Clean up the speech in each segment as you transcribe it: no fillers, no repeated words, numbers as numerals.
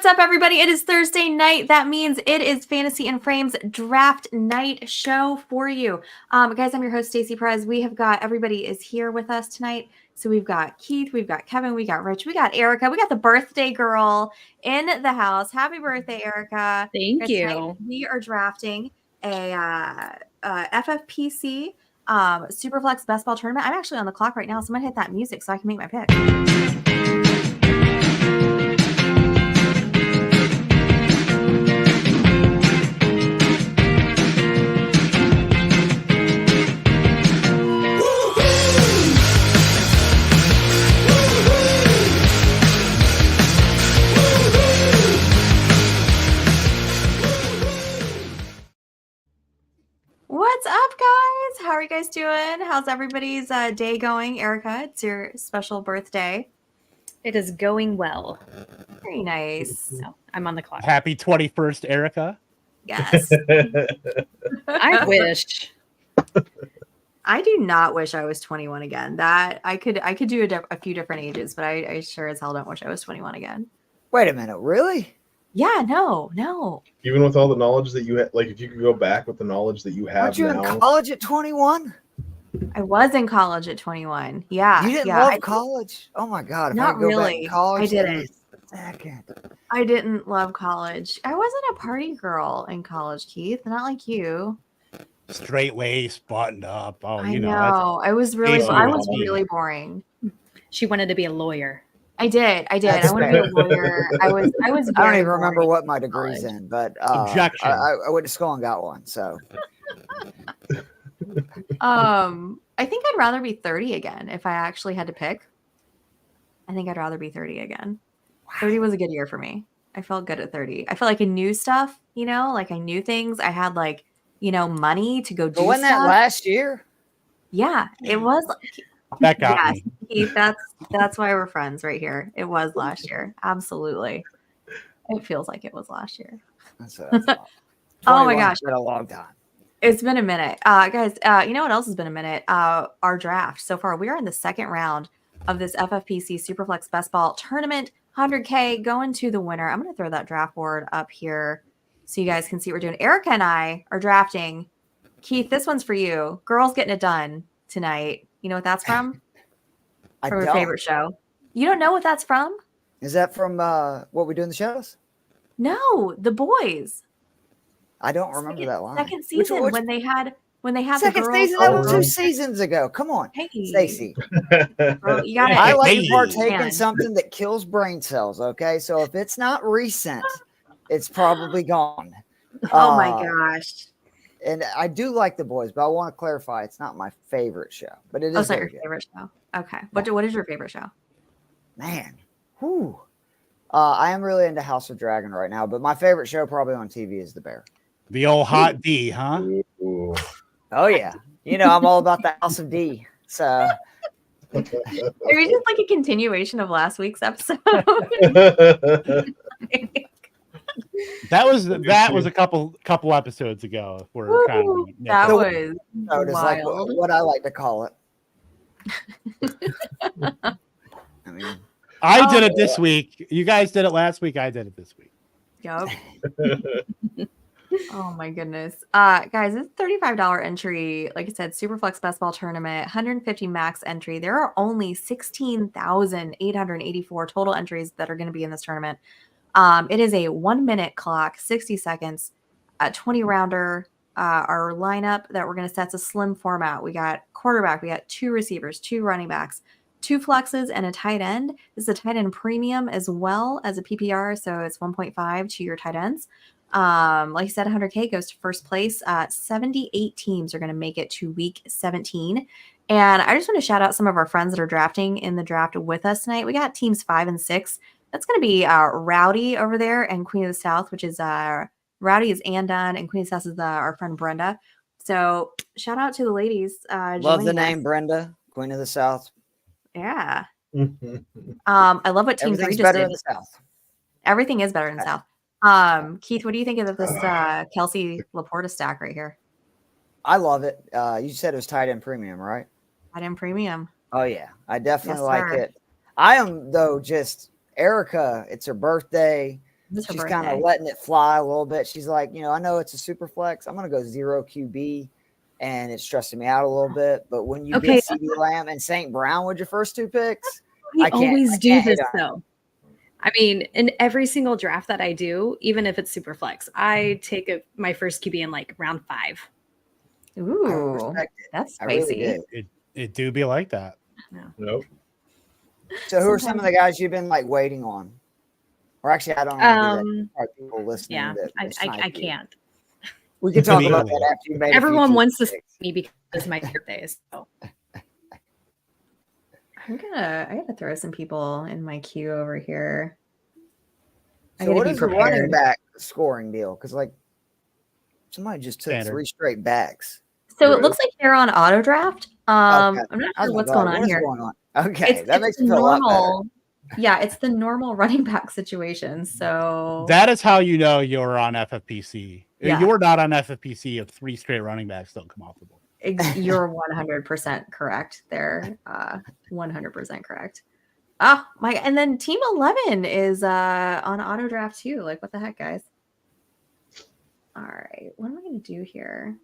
up, everybody? It is Thursday night. That means it is Fantasy and Frames draft night show for you. Guys, I'm your host, Stacey Perez. We have got everybody is here with us tonight. So we've got Keith, we've got Kevin, we got Rich, we got Erika, we got the birthday girl in the house. Happy birthday, Erika. Thank you. We are drafting a FFPC Superflex Best Ball Tournament. I'm actually on the clock right now, so I'm going to hit that music so I can make my pick. What's up, guys? How are you guys doing? How's everybody's day going? Erika, it's your special birthday. It is going well. Very nice. So I'm on the clock. Happy 21st, Erika. Yes. I wish. I do not wish I was 21 again. That I could do a few different ages, but I sure as hell don't wish I was 21 again. Wait a minute, really? Yeah, no. Even with all the knowledge that you had, like if you could go back with the knowledge that you have Weren't you now. in college at 21? I was in college at 21. Yeah. You didn't love college? Oh my God. If Not I could go really. back to college, I didn't. Second. I didn't love college. I wasn't a party girl in college, Keith. Not like you. Straight waist, buttoned up. Oh, I you know. I was really boring. She wanted to be a lawyer. I did. I wanted to be a lawyer. I was. I don't very even remember boring what my degree's in, but Objection. I went to school and got one. So I think I'd rather be 30 again if I actually had to pick. I think I'd rather be 30 again. 30 was a good year for me. I felt good at 30. I felt like I knew stuff, like I knew things. I had money to go do wasn't stuff. that last year? Yeah, it was. That got me. Keith, that's why we're friends right here. It was last year. Absolutely. It feels like it was last year. That's Oh my gosh. It's been a long time. It's been a minute. Guys, you know what else has been a minute? Our draft. So far, we are in the second round of this FFPC Superflex Best Ball Tournament. 100K going to the winner. I'm going to throw that draft board up here so you guys can see what we're doing. Erika and I are drafting. Keith, this one's for you. Girls Getting It Done tonight. You know what that's from? From your favorite show. You don't know what that's from? Is that from What We Do in the Shadows? No, The Boys. I don't remember that line. Second season when they had second the girls season. That was 2 seasons ago. Come on, hey, Stacey. You gotta I like to partake in something that kills brain cells. Okay, so if it's not recent, it's probably gone. Oh my gosh. And I do like The Boys, but I want to clarify it's not my favorite show, but it is. It's not your favorite show. Okay. What is your favorite show? Man, whew. I am really into House of Dragon right now, but my favorite show probably on TV is The Bear. The old hot D, huh? Ooh. Oh yeah, I'm all about the House of D. So Are we just like a continuation of last week's episode? That was a couple episodes ago. That was wild. Like what I like to call it. I mean, I did it this week. You guys did it last week. I did it this week. Yup. Oh my goodness. Guys, it's $35 entry. Like I said, Superflex Best Ball Tournament, 150 max entry. There are only 16,884 total entries that are going to be in this tournament. It is a 1 minute clock, 60 seconds, a 20 rounder. Our lineup that we're going to set is a slim format. We got quarterback, we got 2 receivers, 2 running backs, 2 flexes, and a tight end. This is a tight end premium as well as a PPR, so it's 1.5 to your tight ends. Like I said, 100K goes to first place. 78 teams are going to make it to week 17. And I just want to shout out some of our friends that are drafting in the draft with us tonight. We got teams 5 and 6. That's going to be Rowdy over there and Queen of the South, which is Rowdy is Andon and Queen of the South is our friend Brenda. So shout out to the ladies. Love the name Brenda, Queen of the South. Yeah. I love what Team 3 just better did. in the South. Everything is better in the South. Keith, what do you think of this Kelsey Laporta stack right here? I love it. You said it was tight end premium, right? Tight end premium. Oh yeah, I definitely like it. I am though just Erika. It's her birthday. This is her she's kind of birthday. letting it fly a little bit. She's like, I know it's a super flex. I'm going to go 0 QB, and it's stressing me out a little bit. But when you Okay. get CD Lamb and St. Brown with your first 2 picks, We I can't always do hate this on it. though. I mean, in every single draft that I do, even if it's super flex, I take my first QB in like round 5. I Ooh, respect it. that's I really spicy. do. It do be like that. Nope. So who are some of the guys you've been like waiting on? Or actually, I don't want to do that. Are people listening? Yeah, that I snipe you? can't. We can talk about Immediately. that after you made Everyone a few wants to see picks. me because it's my birthday. So I gotta throw some people in my queue over here. I So gotta what be is the running prepared. back scoring deal? Because like somebody just took Standard. 3 straight backs. So Right. it looks like they're on auto draft. Okay. I'm not I was sure what's like, going on what is here. going on? Okay, that makes the me feel a lot better. normal. Yeah, it's the normal running back situation. So That is how you know you're on FFPC. Yeah. You're not on FFPC if 3 straight running backs don't come off the board. you're 100% correct there. 100% correct. Oh my! And then Team 11 is on auto draft too. Like, what the heck, guys? All right, what am I gonna do here?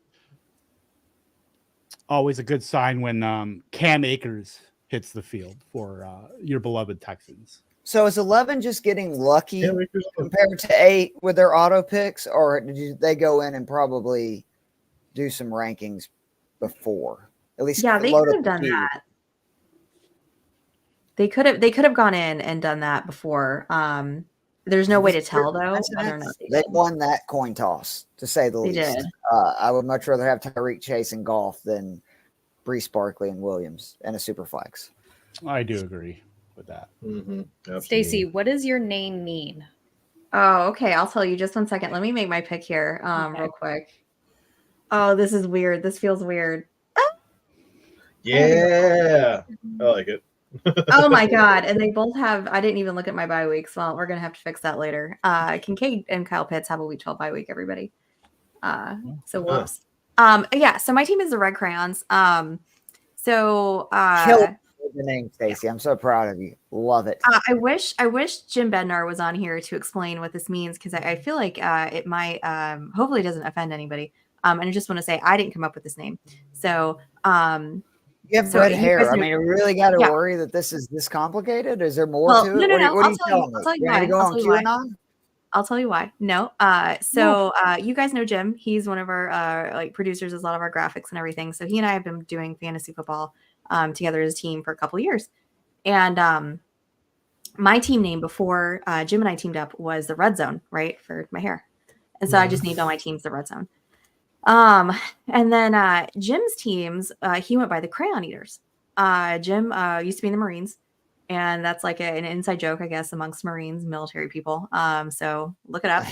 Always a good sign when Cam Akers hits the field for your beloved Texans. So is 11 just getting lucky Yeah, we could- compared to 8 with their auto picks, or they go in and probably do some rankings before? At least Yeah, they load could up have the done queue. that. They could have gone in and done that before. There's no way to tell though whether or not They did. won that coin toss, to say the They least. did. I would much rather have Tyreek Chase and Golf than Brees Barkley and Williams and a super flex. I do agree with that. Stacy, what does your name mean? Oh, okay. I'll tell you. Just 1 second. Let me make my pick here, Okay. real quick. Oh, this is weird. This feels weird. Yeah, I like it. Oh my god! And they both have. I didn't even look at my bye weeks. Well, we're gonna have to fix that later. Kincaid and Kyle Pitts have a week 12 bye week. Everybody. So whoops. Yeah. So my team is the Red Crayons. So Kill the name, Stacy. I'm so proud of you. Love it. I wish Jim Bednar was on here to explain what this means, because I feel like it might hopefully it doesn't offend anybody. And I just want to say I didn't come up with this name. So You have so red you hair. guys I know- mean, you really got to Yeah. worry that this is this complicated? Is there more Well, to it? no, no, What no. are you telling me? I'll tell you You're going to why. go I'll on tell you why. QAnon? I'll tell you why. No. So you guys know Jim. He's one of our like producers, does a lot of our graphics and everything. So he and I have been doing fantasy football together as a team for a couple of years. And my team name before Jim and I teamed up was the Red Zone, right, for my hair. And so I just named all my teams the Red Zone. And then Jim's teams, he went by the Crayon Eaters. Jim used to be in the Marines, and that's like an inside joke, I guess, amongst Marines, military people. So look it up.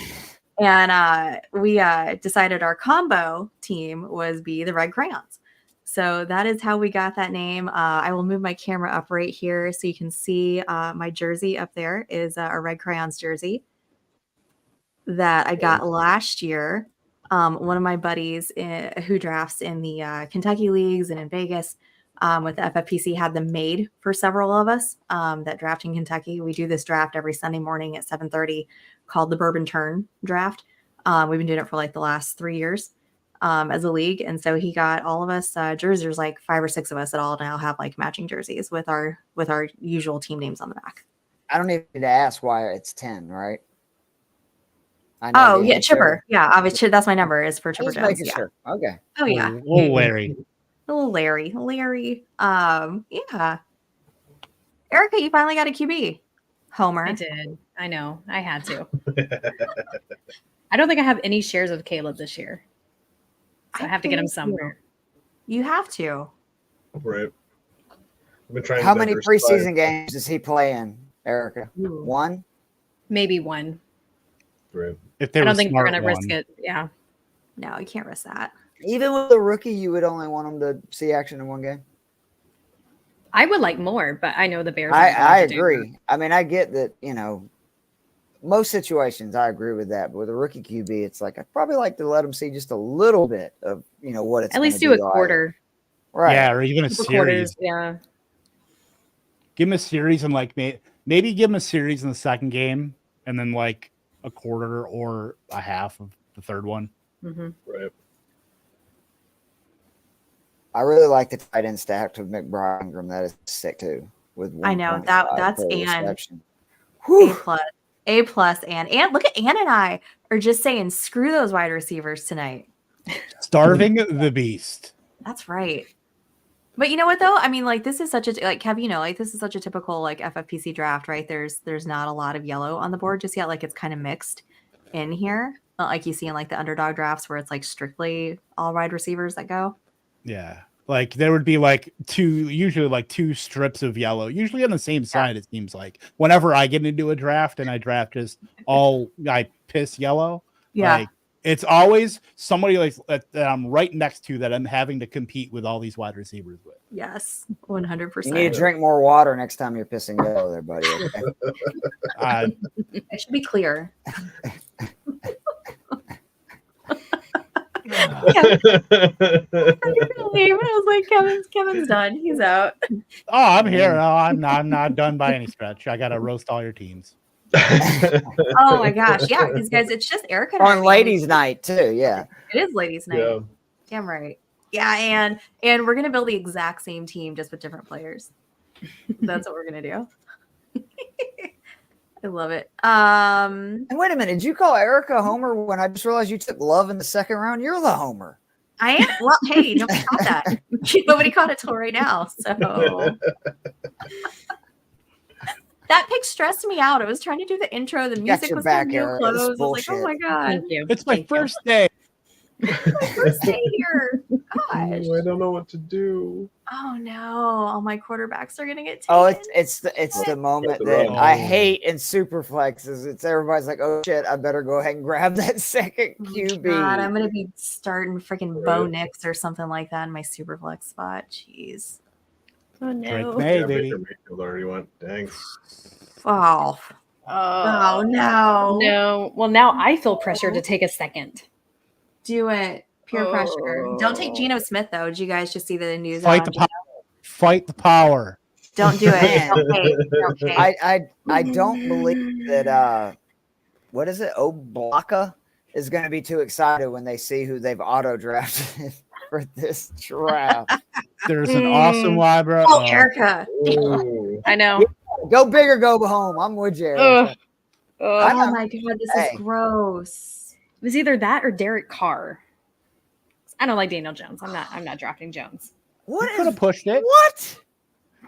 And we decided our combo team was be the Red Crayons. So that is how we got that name. I will move my camera up right here so you can see my jersey up there is a Red Crayons jersey that I got last year. One of my buddies who drafts in the Kentucky leagues and in Vegas with the FFPC had them made for several of us that draft in Kentucky. We do this draft every Sunday morning at 7:30 called the Bourbon Turn Draft. We've been doing it for like the last 3 years as a league. And so he got all of us jerseys. There's like 5 or 6 of us that all now have like matching jerseys with our usual team names on the back. I don't need to ask why it's 10, right? I know Oh the yeah, answer. Chipper. Yeah, obviously that's my number is for I'm Chipper just Jones. making Yeah. sure. Okay. Oh yeah. Little Larry. Little Larry. Yeah. Erika, you finally got a QB. Homer. I did. I know. I had to. I don't think I have any shares of Caleb this year. So I have to get him somewhere. You have to. Right. I've been trying. How to many diversify. preseason games does he play in, Erica? Ooh. 1? Maybe one. Right. If they I were don't think we're smart going to risk one. it. Yeah. No, you can't risk that. Even with a rookie, you would only want him to see action in 1 game? I would like more, but I know the Bears. aren't going I to do agree. I mean, I get that, most situations I agree with that. But with a rookie QB, it's like I'd probably like to let him see just a little bit of, what it's At least gonna do a be like. quarter. Right. Yeah, or even a Couple series. quarters. Yeah. Give him a series and like maybe give him a series in the second game, and then like a quarter or a half of the third one. Mm-hmm. Right. I really like the tight end stacked with McBride Ingram. That is sick too. With I know 1.5 that's per Ann. reception. A plus, and look at Ann and I are just saying screw those wide receivers tonight. Starving the beast. That's right. But you know what though? I mean, like this is such a like Kev, like this is such a typical like FFPC draft, right? There's not a lot of yellow on the board just yet. Like it's kind of mixed in here, not like you see in like the underdog drafts where it's like strictly all wide receivers that go. Yeah. Like there would be like usually like two strips of yellow, usually on the same side. It seems like whenever I get into a draft and I draft just I piss yellow. Yeah. Like it's always somebody like that I'm right next to that I'm having to compete with all these wide receivers with. Yes, 100%. You need to drink more water next time you're pissing yellow there, buddy. Okay? It should be clear. Yeah. I was like, Kevin's done. He's out. Oh, I'm here. No, I'm not done by any stretch. I gotta roast all your teams. Oh my gosh, yeah, because guys, it's just Erika and I On ladies' night too. Yeah. It is ladies' night. Yeah. Damn right. Yeah, and we're gonna build the exact same team just with different players. That's what we're gonna do. I love it. And wait a minute, did you call Erika a homer when I just realized you took Love in the second round? You're the homer. I am. Well, hey, nobody caught that. Nobody caught it till right now. So that pick stressed me out. I was trying to do the intro. The music your was back, new Erika. clothes. I This was like, oh my god, Thank you. It's my Thank you. first day. my first day here. Gosh. I don't know what to do. Oh no, all my quarterbacks are gonna get taken. Oh, it's the moment the that run. I hate in super flexes. It's everybody's like, oh shit, I better go ahead and grab that second Oh my QB. God, I'm gonna be starting freaking Bo Right. Nix or something like that in my super flex spot. Jeez. Oh Drake no. May, Yeah, baby. Baker Mayfield already went. Dang. Oh. Oh no. No. Well, now I feel pressure to take a second. Do it. Pure pressure. Don't take Oh. Geno Smith though. Did you guys just see the news? Fight on the Geno? power. Fight the power. Don't do it. Man. Don't pay. Don't pay. I don't believe that what is it? Oblaka is going to be too excited when they see who they've auto drafted for this draft. There's an awesome library. Oh, Erika. Ooh. I know. Go big or go home. I'm with you. Ugh. Erika. Ugh. Oh my God, this Hey. is gross. It was either that or Derek Carr. I don't like Daniel Jones. I'm not drafting Jones. What Could have is pushed it. what?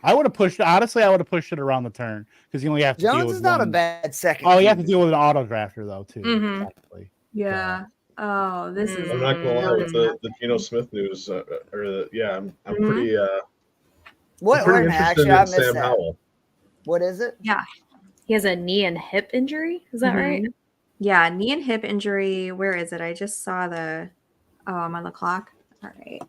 I would have pushed. Honestly, I would have pushed it around the turn because you only have to deal Jones with is not a one. bad second. Oh, you have to QB. deal with an auto drafter though too. Mhm. Technically. Yeah. Oh, this is. I'm not gonna lie really with the Geno Smith news. I'm Mhm. pretty What? I'm pretty Wait a minute. interested Actually, I in missed Sam that. Howell. What is it? He has a knee and hip injury. Is that right? Mhm. Yeah, knee and hip injury. Where is it? I just saw the. Oh, I'm on the clock. All right.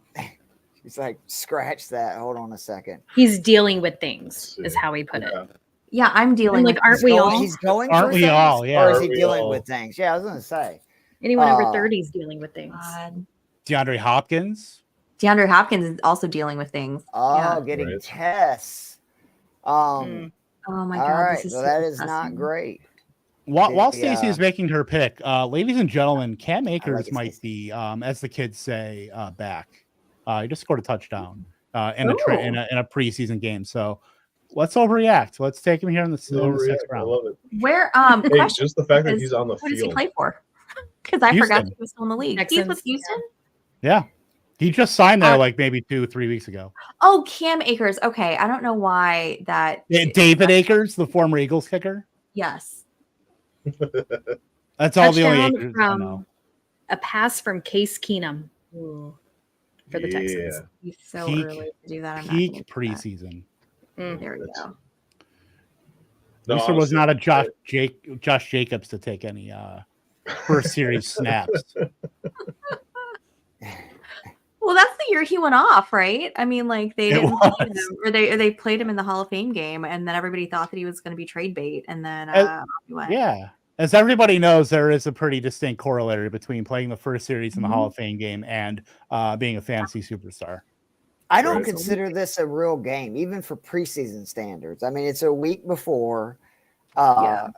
He's like, scratch that. Hold on a second. He's dealing with things, Let's is see. how he put it. Yeah. Yeah, I'm dealing like, with. aren't He's we going, all? He's going Aren't through we things? all? Yeah. Or is he Aren't we dealing all? with things? Yeah, I was going to say. Anyone over Uh, 30 is dealing with things. God. DeAndre Hopkins. DeAndre Hopkins is also dealing with things. Oh, Yeah. getting Right. tests. Mm. Oh my All God. right. This is Well, so that is not disgusting. great. While The, Stacey is making her pick, ladies and gentlemen, Cam Akers it, might Stacey. be, as the kids say, back. He just scored a touchdown in a preseason game. So let's overreact. Let's take him here in the sixth Overreact. I round. love it. Where Hey, question just the fact that is, he's on the who does he field. play for? Because I forgot Houston. he was still in the league. He's Texans, with Houston. Yeah, he just signed there Uh, like maybe 2-3 weeks ago. Oh, Cam Akers. Okay, I don't know why that. David Akers, the former Eagles kicker. Yes. That's all the only Touchdown Akers I know. from a pass from Case Keenum for the Texans. He's so Peak- early to do that. I'm not Peak gonna do that. preseason. Mm. There we That's- go. No, At least there was honestly, not a Josh Jacobs to take any first series snaps. Well, that's the year he went off, right? I mean, like they It didn't play was. him, or they played him in the Hall of Fame game, and then everybody thought that he was going to be trade bait, and then off he went. Yeah. As everybody knows, there is a pretty distinct corollary between playing the first series in the Hall of Fame game and being a fantasy superstar. I don't Right. consider this a real game, even for preseason standards. I mean, it's a week before. Yeah.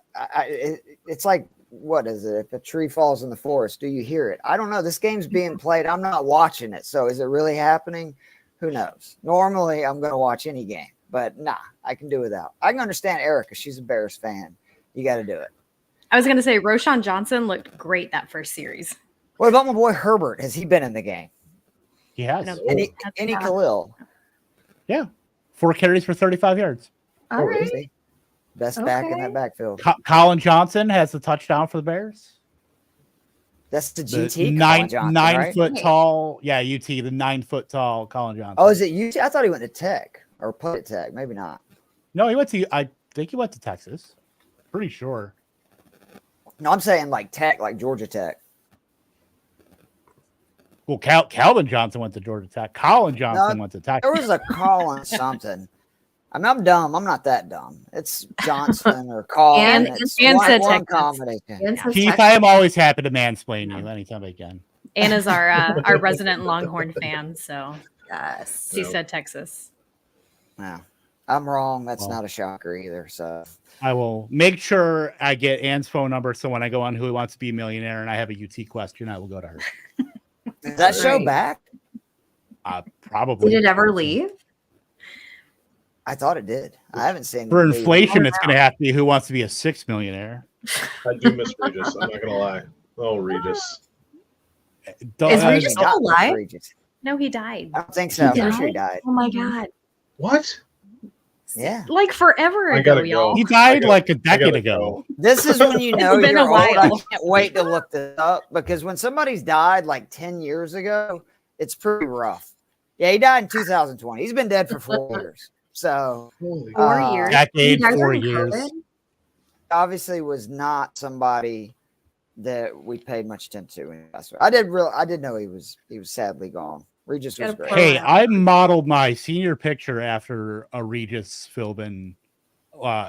It's like what is it? If a tree falls in the forest, do you hear it? I don't know. This game's being played. I'm not watching it. So is it really happening? Who knows? Normally, I'm going to watch any game, but nah, I can do without. I can understand Erika. She's a Bears fan. You got to do it. I was going to say Roshan Johnson looked great that first series. What about my boy Herbert? Has he been in the game? He has. No. Any Khalil? Yeah. 4 carries for 35 yards. All right. Is he? Best back in Okay. that backfield. Colin Johnson has the touchdown for the Bears. That's the The GT. nine Colin Johnson, nine right? foot tall. Yeah, UT, the 9 foot tall Colin Johnson. Oh, is it UT? I thought he went to Tech or put at Tech. Maybe not. No, he went to. I think he went to Texas. Pretty sure. No, I'm saying like Tech, like Georgia Tech. Well, Calvin Johnson went to Georgia Tech. Colin Johnson went to Texas. There was a Colin something. I mean, I'm dumb. I'm not that dumb. It's Johnson or Colin. And- It's and said one Texas. combination. And says Keith, Texas. I am always happy to mansplain you anytime I can. Anna's our resident Longhorn fan, so Yes. she No. said Texas. No, I'm wrong. That's Well. not a shocker either. So I will make sure I get Ann's phone number so when I go on Who Wants to Be a Millionaire and I have a UT question, I will go to her. is that show Right. back? Probably. Did it ever leave? I thought it did. I haven't seen For the movie. inflation, it's going to have to be Who Wants to Be a 6 Millionaire. I do miss Regis. I'm not gonna lie. Oh, Regis. Don't- Is uh, Regis Got still alive? Regis. No, he died. I don't think so. He I'm sure he died? died. Oh my god. What? Yeah. Like forever I ago, gotta y'all. go. he died gotta- like a I decade gotta ago. go. This is when you It's know been you're a old. I while. can't wait to look this up because when somebody's died like 10 years ago, it's pretty rough. Yeah, he died in 2020. He's been dead for 4 years. So Holy 4 Uh, years. Decade, You guys 4 are in years. COVID? obviously was not somebody that we paid much attention to. When he passed away. I did know he was sadly gone. Regis was Gotta great. pour Hey, Wow. I modeled my senior picture after a Regis Philbin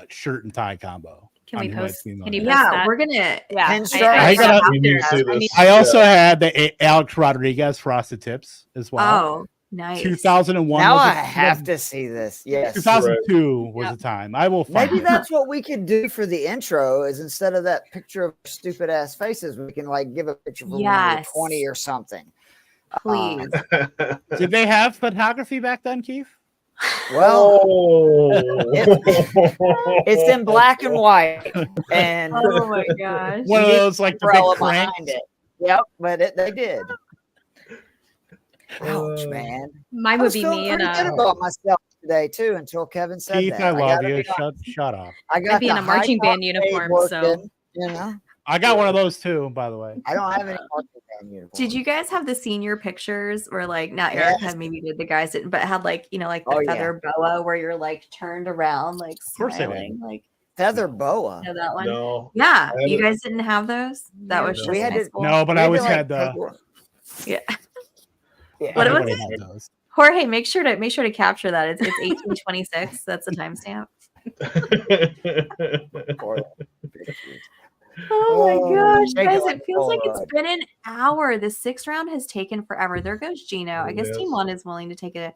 shirt and tie combo. Can we on Who Wants post? to Be a Can you Millionaire. post Yeah, that? we're gonna. Yeah, Pinstripe. I gotta- We need to see this. I also had the Alex Rodriguez Frosted Tips as well. Oh, nice. 2001. Now was I the- have to see this. Yes. 2002 was Yep. the time. I will find Maybe it. that's what we could do for the intro is instead of that picture of stupid ass faces, we can like give a picture from when we were Yes. 20 or something. Please. Did they have photography back then, Keith? Well, Oh. it's in black and white and Oh my gosh. One of those like the umbrella big crank. behind it. Yep, but they did. Ouch, Uh, man. Mine I would was be feeling me and pretty good a about myself today too until Kevin said Keith, that. I love gotta you. be honest. Shut up. I got I'd be in the a marching high band top fade uniform, so- working, you know. I got one of those too, by the way. I don't have any marching band uniform. Did you guys have the senior pictures where like not Yes. Erica maybe did, the guys didn't, but had like, you know, like the Oh, yeah. feather boa where you're like turned around like course I did. smiling, like feather boa? you know that one. No. Yeah, I you haven't- guys didn't have those. That was No. just We had high to- school. No, but We I to, always like, had the. put- Yeah. Yeah. What was everybody it? had those. Jorge, make sure to capture that. It's 1826. That's the timestamp. Oh my Oh, gosh, take it guys! like It feels like it's Polaroid. been an hour. The 6th round has taken forever. There goes Gino. I guess Yes. Team One is willing to take a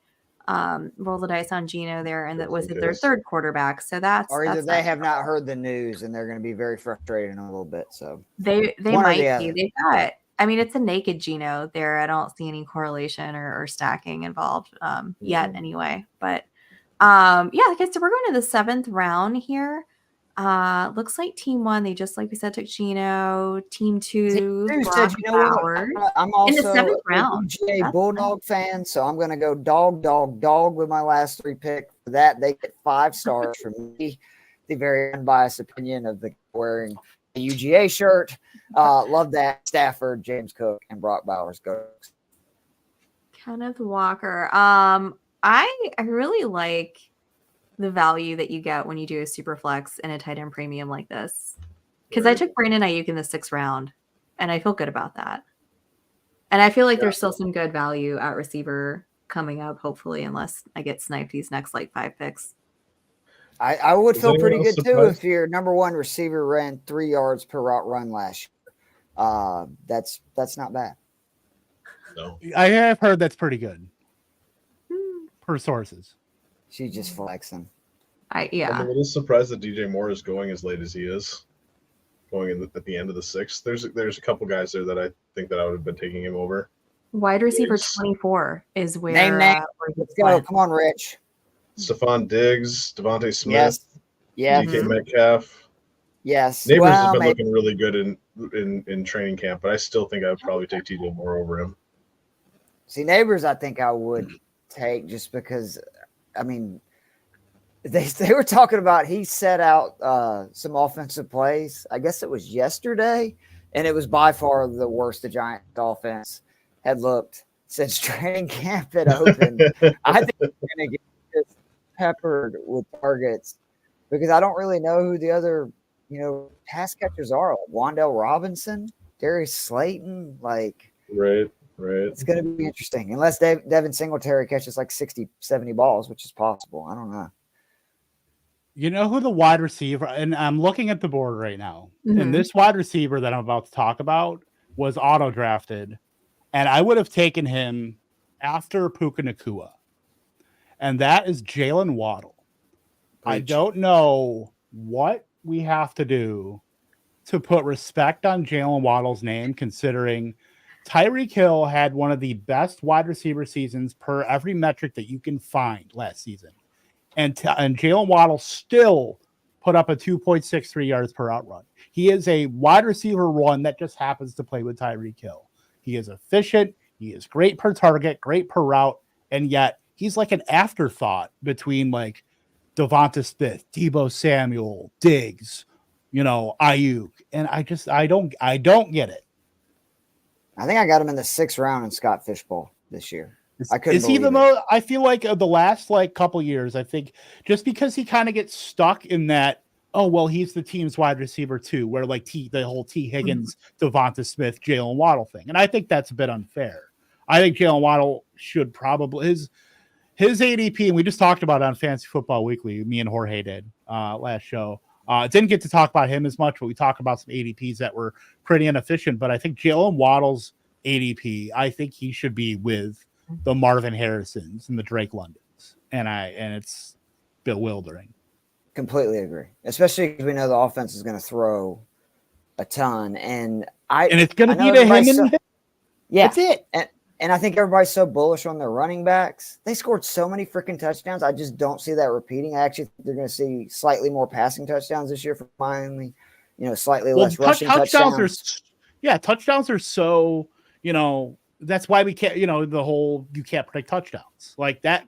roll the dice on Gino there, and that Yes, was it their is. third quarterback. So that's Or either that's they not- have not heard the news and they're going to be very frustrated in a little bit. So they one or might the be. other. They've got. I mean, it's a naked Gino there. I don't see any correlation or stacking involved yet, anyway. But yeah, okay. So we're going to the 7th round here. Looks like Team One. They just like we said took Gino. Team Two, Who Brock said, you know what? Flowers. I'm also In the 7th a round. UGA That's Bulldog fan, so I'm going to go dog with my last 3 picks. For that, they get 5 stars from me. The very unbiased opinion of the wearing a UGA shirt. Love that. Stafford, James Cook, and Brock Bowers go. Kenneth Walker. I really like the value that you get when you do a super flex and a tight end premium like this. Because I Right. took Brandon Ayuk in the 6th round, and I feel good about that. And I feel like there's still some good value at receiver coming up, hopefully, unless I get sniped these next like 5 picks. I would Is feel anyone pretty else good too surprised? if your number one receiver ran 3 yards per route run last year. That's not bad. No. I have heard that's pretty good per sources. She's just flexing. Yeah. I'm a little surprised that DJ Moore is going as late as he is. going at the end of the 6th. There's a couple guys there that I think that I would have been taking him over. Wide receiver Diggs. 24 is where. Name. Where he Let's go. went. Come on, Rich. Stephon Diggs, Devontae Smith, Yes. Yes. DK Metcalf. Yes. Neighbors has Well, been maybe. looking really good in training camp, but I still think I would probably take TJ Moore over him. See, Neighbors, I think I would take just because, I mean, they were talking about he set out some offensive plays. I guess it was yesterday, and it was by far the worst the Giants offense had looked since training camp had opened. I think they're going to get just peppered with targets because I don't really know who the other, pass catchers are. Like Wan'Dale Robinson, Darius Slayton, like Right. it's going to be interesting. Unless Devin Singletary catches like 60, 70 balls, which is possible. I don't know. You know who the wide receiver, and I'm looking at the board right now, Mhm. and this wide receiver that I'm about to talk about was auto drafted, and I would have taken him after Puka Nacua, and that is Jalen Waddle. I Preach. don't know what we have to do to put respect on Jalen Waddle's name, considering Tyreek Hill had one of the best wide receiver seasons per every metric that you can find last season. And Jalen Waddle still put up a 2.63 yards per out run. He is a wide receiver one that just happens to play with Tyreek Hill. He is efficient. He is great per target, great per route. And yet he's like an afterthought between like Devonta Smith, Deebo Samuel, Diggs, Ayuk. And I don't get it. I think I got him in the 6th round in Scott Fishbowl this year. I couldn't Is he the believe it. most? I feel like the last couple years, I think just because he kind of gets stuck in that, oh well, he's the team's wide receiver too, where like the whole T Higgins, Devonta Smith, Jalen Waddle thing, and I think that's a bit unfair. I think Jalen Waddle should probably his ADP, and we just talked about it on Fantasy Football Weekly. Me and Jorge did last show. Didn't get to talk about him as much, but we talked about some ADPs that were pretty inefficient. But I think Jalen Waddle's ADP, I think he should be with the Marvin Harrisons and the Drake Londons, and it's bewildering. Completely agree, especially because we know the offense is going to throw a ton, and it's going to I know be to him everybody's and yeah, that's it. And I think everybody's so bullish on their running backs. They scored so many freaking touchdowns. I just don't see that repeating. I actually think they're going to see slightly more passing touchdowns this year for Miami. Slightly less rushing touchdowns. Touchdowns are so that's why we can't, the whole you can't predict touchdowns like that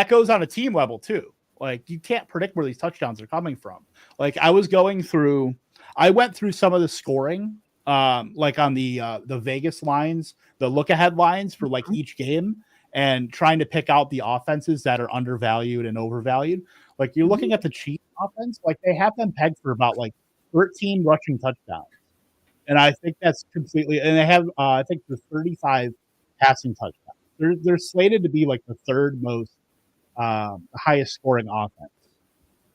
goes on a team level too. Like you can't predict where these touchdowns are coming from. Like I went through some of the scoring, like on the Vegas lines, the look ahead lines for like each game, and trying to pick out the offenses that are undervalued and overvalued. Like you're looking at the Chiefs offense, like they have them pegged for about like 13 rushing touchdowns. And I think that's completely, and they have, I think the 35 passing touchdowns. They're slated to be like the third most highest scoring offense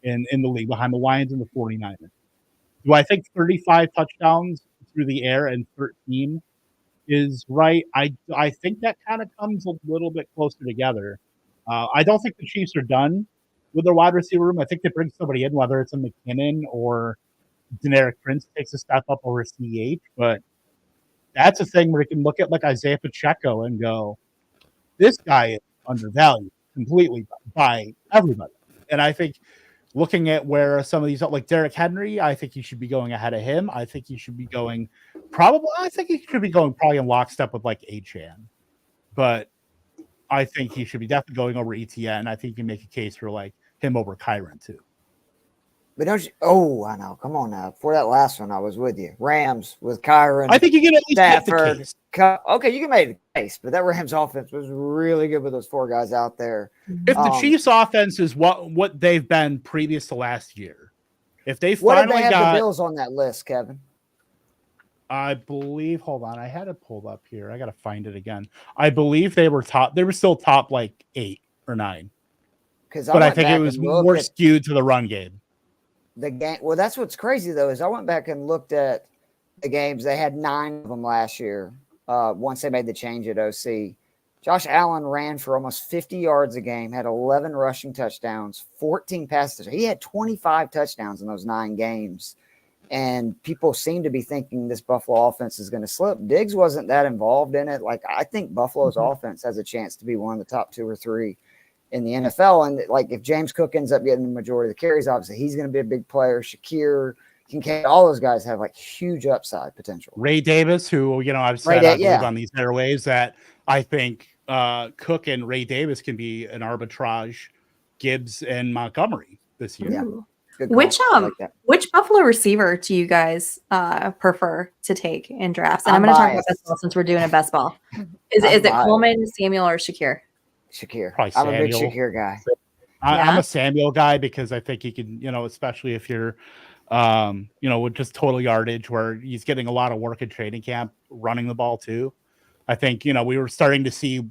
in the league behind the Lions and the 49ers. Do I think 35 touchdowns through the air and 13 is right? I think that kind of comes a little bit closer together. I don't think the Chiefs are done with their wide receiver room. I think they bring somebody in, whether it's a McKinnon or Deneric Prince takes a step up over CH, but that's a thing where you can look at like Isaiah Pacheco and go, this guy is undervalued completely by everybody. And I think looking at where some of these, like Derrick Henry, I think he should be going ahead of him. I think he should be going probably in lockstep with like Achan. But I think he should be definitely going over ETN. I think you can make a case for like him over Kyron too. But don't you? Oh, I know. Come on now. For that last one, I was with you. Rams with Kyron. I think you can at least make the Stafford. case. Okay, you can make the case, but that Rams offense was really good with those 4 guys out there. If the Chiefs offense is what they've been previous to last year, if they What did finally they have got the Bills on that list, Kevin? I believe, hold on, I had it pulled up here. I got to find it again. I believe they were still top like 8 or 9. But I think it was more skewed to the run game. The game. Well, that's what's crazy though, is I went back and looked at the games. They had 9 of them last year. Once they made the change at OC, Josh Allen ran for almost 50 yards a game, had 11 rushing touchdowns, 14 passes. He had 25 touchdowns in those 9 games. And people seem to be thinking this Buffalo offense is going to slip. Diggs wasn't that involved in it. Like, I think Buffalo's offense has a chance to be one of the top 2 or 3 in the NFL. And like, if James Cook ends up getting the majority of the carries, obviously he's going to be a big player. Shakir, Kincaid, all those guys have like huge upside potential. Ray Davis, who, I've said I believe on these airwaves that I think Cook and Ray Davis can be an arbitrage Gibbs and Montgomery this year. Yeah. Which which Buffalo receiver do you guys prefer to take in drafts? And I'm going to talk about best ball since we're doing a best ball. Is it Coleman, Samuel, or Shakir? Shakir. Probably I'm a big Samuel. Shakir guy. I'm a Samuel guy because I think he can, especially if you're, with just total yardage where he's getting a lot of work in training camp, running the ball too. I think, we were starting to see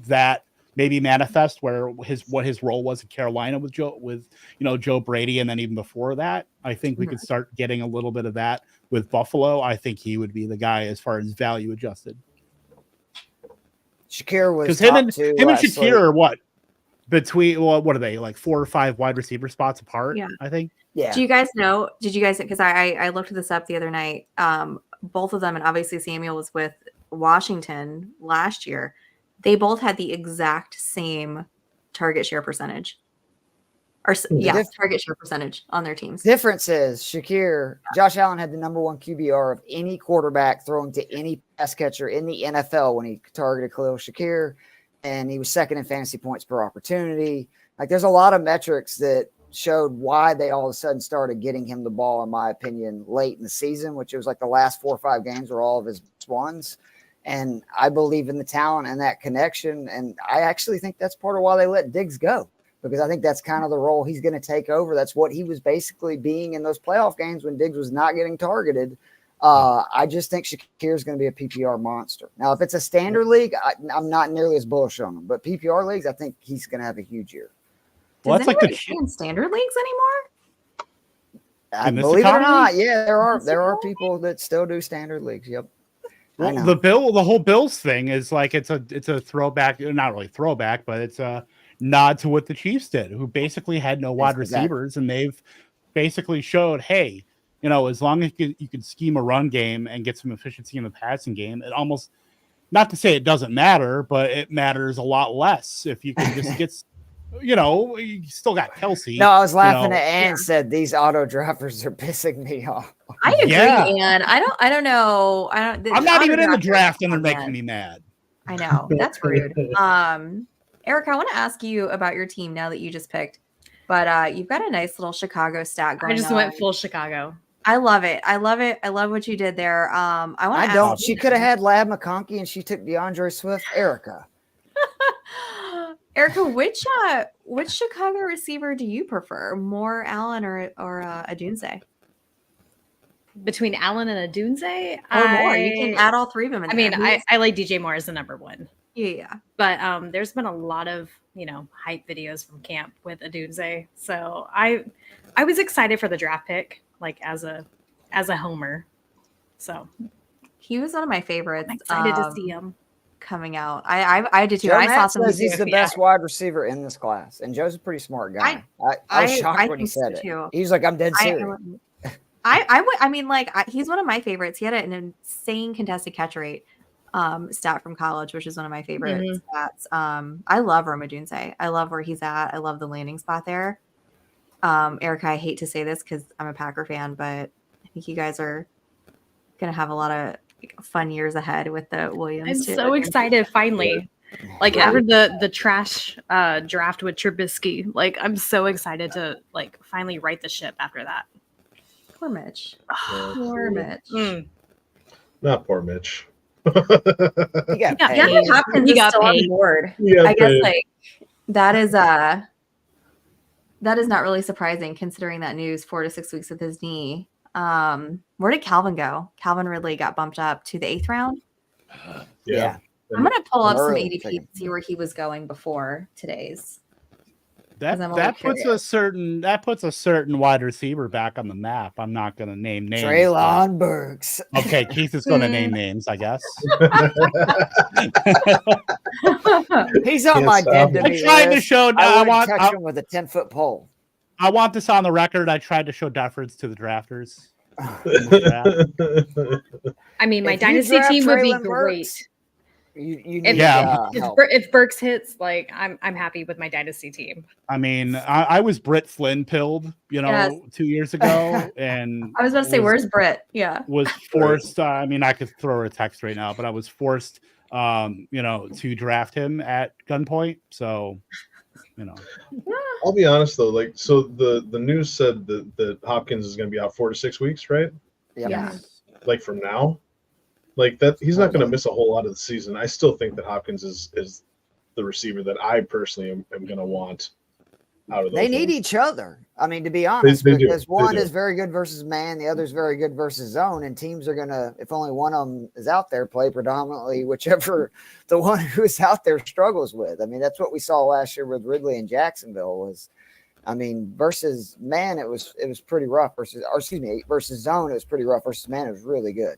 that maybe manifest where what his role was in Carolina with Joe Brady. And then even before that, I think we could start getting a little bit of that with Buffalo. I think he would be the guy as far as value adjusted. Shakir was him and Shakir are what are they, like 4 or 5 wide receiver spots apart? Yeah. I think. Yeah. Did you guys, because I looked this up the other night, both of them, and obviously Samuel was with Washington last year. They both had the exact same target share percentage. Target share percentage on their teams. Difference is Josh Allen had the #1 QBR of any quarterback throwing to any pass catcher in the NFL when he targeted Khalil Shakir, and he was second in fantasy points per opportunity. Like, there's a lot of metrics that showed why they all of a sudden started getting him the ball, in my opinion, late in the season, which it was like the last 4 or 5 games were all of his ones. And I believe in the talent and that connection. And I actually think that's part of why they let Diggs go, because I think that's kind of the role he's going to take over. That's what he was basically being in those playoff games when Diggs was not getting targeted. I just think Shakir is going to be a PPR monster. Now, if it's a standard league, I'm not nearly as bullish on him. But PPR leagues, I think he's going to have a huge year. Does anybody play in standard leagues anymore? Believe it or not, yeah, there are people that still do standard leagues. Yep. Well, the whole Bills thing is like it's a throwback, not really throwback, but it's a nod to what the Chiefs did, who basically had no wide receivers, and they've basically showed, hey, as long as you can scheme a run game and get some efficiency in the passing game, it almost, not to say it doesn't matter, but it matters a lot less if you can just get. You still got Kelsey. No, I was laughing at Ann said these auto drafters are pissing me off. I agree, Ann. I don't know. I'm not even in the draft and they're making me mad. I know. That's rude. Erika, I want to ask you about your team now that you just picked. But you've got a nice little Chicago stat going on. I just went full Chicago. I love it. I love what you did there. She could have had Lab McConkey and she took DeAndre Swift. Erika, which Chicago receiver do you prefer, more Allen or Adunze? Between Allen and Adunze, or more, you can add all 3 of them. I like DJ Moore as the #1. Yeah, but there's been a lot of hype videos from camp with Adunze, so I was excited for the draft pick, like as a homer. So he was one of my favorites. I'm excited to see him coming out. I did too. Joe I saw some. He's the best wide receiver in this class, and Joe's a pretty smart guy. I was shocked when he said it. Too. He was like, "I'm dead serious." He's one of my favorites. He had an insane contested catch rate stat from college, which is one of my favorite stats. I love Rome Odunze. I love where he's at. I love the landing spot there. Erika, I hate to say this because I'm a Packer fan, but I think you guys are gonna have a lot of fun years ahead with the Williams. I'm so excited finally. Like after the trash draft with Trubisky, like I'm so excited to finally right the ship after that. Poor Mitch. Poor Mitch. Not poor Mitch. He got paid. DeAndre Hopkins is still on board. I guess that is not really surprising considering that news 4 to 6 weeks with his knee. Where did Calvin go? Calvin Ridley got bumped up to the 8th round. Yeah. I'm gonna pull up some ADP and see where he was going before today's. That puts a certain wide receiver back on the map. I'm not going to name names. Treylon Burks. Okay, Keith is going to name names, I guess. He's on my dead to me. I tried to show. I want touch him with a 10-foot pole. I want this on the record. I tried to show deference to the drafters. I mean, my If you dynasty draft team would be Traylon great. Burks, you need If, help. if Burks hits, like I'm happy with my dynasty team. I mean, I was Britt Flynn pilled, Yes. 2 years ago, and I was about to say, was- where's Britt? Yeah. was forced. I mean, I could throw her a text right now, but I was forced, to draft him at gunpoint. So, I'll be honest though, like so the news said that Hopkins is going to be out 4 to 6 weeks, right? Yep. Yeah. Like from now, like that he's not going to miss a whole lot of the season. I still think that Hopkins is the receiver that I personally am going to want out of those. They need ones. each other. I mean, to be honest, they do. because They one do. is very good versus man, the other is very good versus zone, and teams are gonna, if only one of them is out there, play predominantly whichever the one who is out there struggles with. I mean, that's what we saw last year with Ridley and Jacksonville. Was, I mean, versus man, it was pretty rough. Versus zone, it was pretty rough. Versus man, it was really good.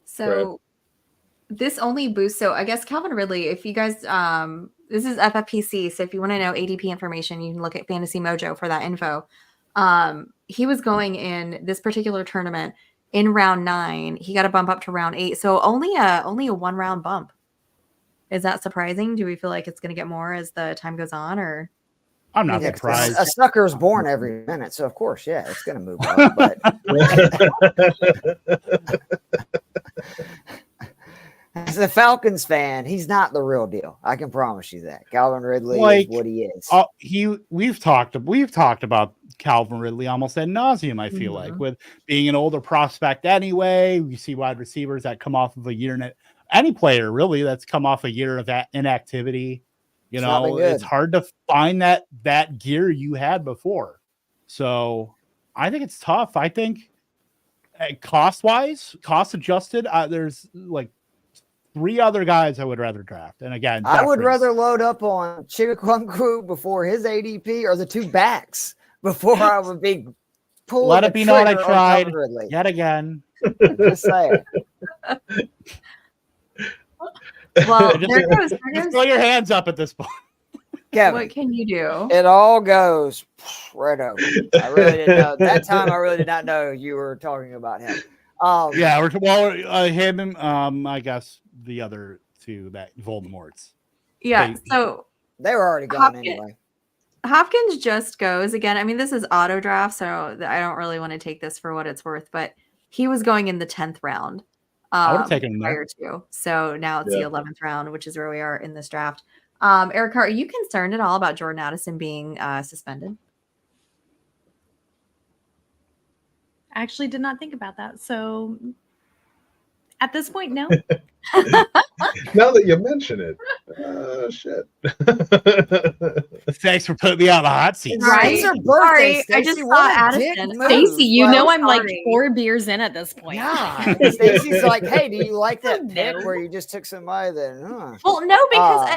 So this only boosts. So I guess Calvin Ridley, if you guys, this is FFPC. So if you want to know ADP information, you can look at Fantasy Mojo for that info. He was going in this particular tournament in round 9. He got a bump up to round 8. So only a 1 round bump. Is that surprising? Do we feel like it's going to get more as the time goes on, or? I'm not Yeah, 'cause surprised. a sucker is born every minute, so of course, yeah, it's gonna move up. But as a Falcons fan, he's not the real deal. I can promise you that. Calvin Ridley is what he is. We've talked about Calvin Ridley almost ad nauseum, I feel like, with being an older prospect anyway. We see wide receivers that come off of a year, any player really that's come off a year of that inactivity. It's hard to find that gear you had before. So I think it's tough. I think cost adjusted, there's like 3 other guys I would rather draft. And again, I would rather load up on Chigakwangwu before his ADP, or the 2 backs before I would be pulling. Let it be known I tried Ridley. yet again. Just saying. Well, Just there throw your hands up at this point. Kevin, what can you do? it all goes right over. I really didn't know that time. I really did not know you were talking about him. Yeah, him and I guess the other 2 that Voldemort's. Yeah, so they were already gone anyway. Hopkins just goes again. I mean, this is auto draft, so I don't really want to take this for what it's worth, but he was going in the 10th round. I would have taken him prior to. So now it's the 11th round, which is where we are in this draft. Erika, are you concerned at all about Jordan Addison being suspended? I actually did not think about that. So at this point, no. Now that you mention it, shit. Thanks for putting me on the hot seat. Right. These are birthdays. Sorry, I just Stacey. saw What a Addison. dick move. Stacey, you know I'm like sorry. 4 beers in at this point. Yeah. Stacey's like, hey, do you like that pick No. where you just took somebody that? Well, no, because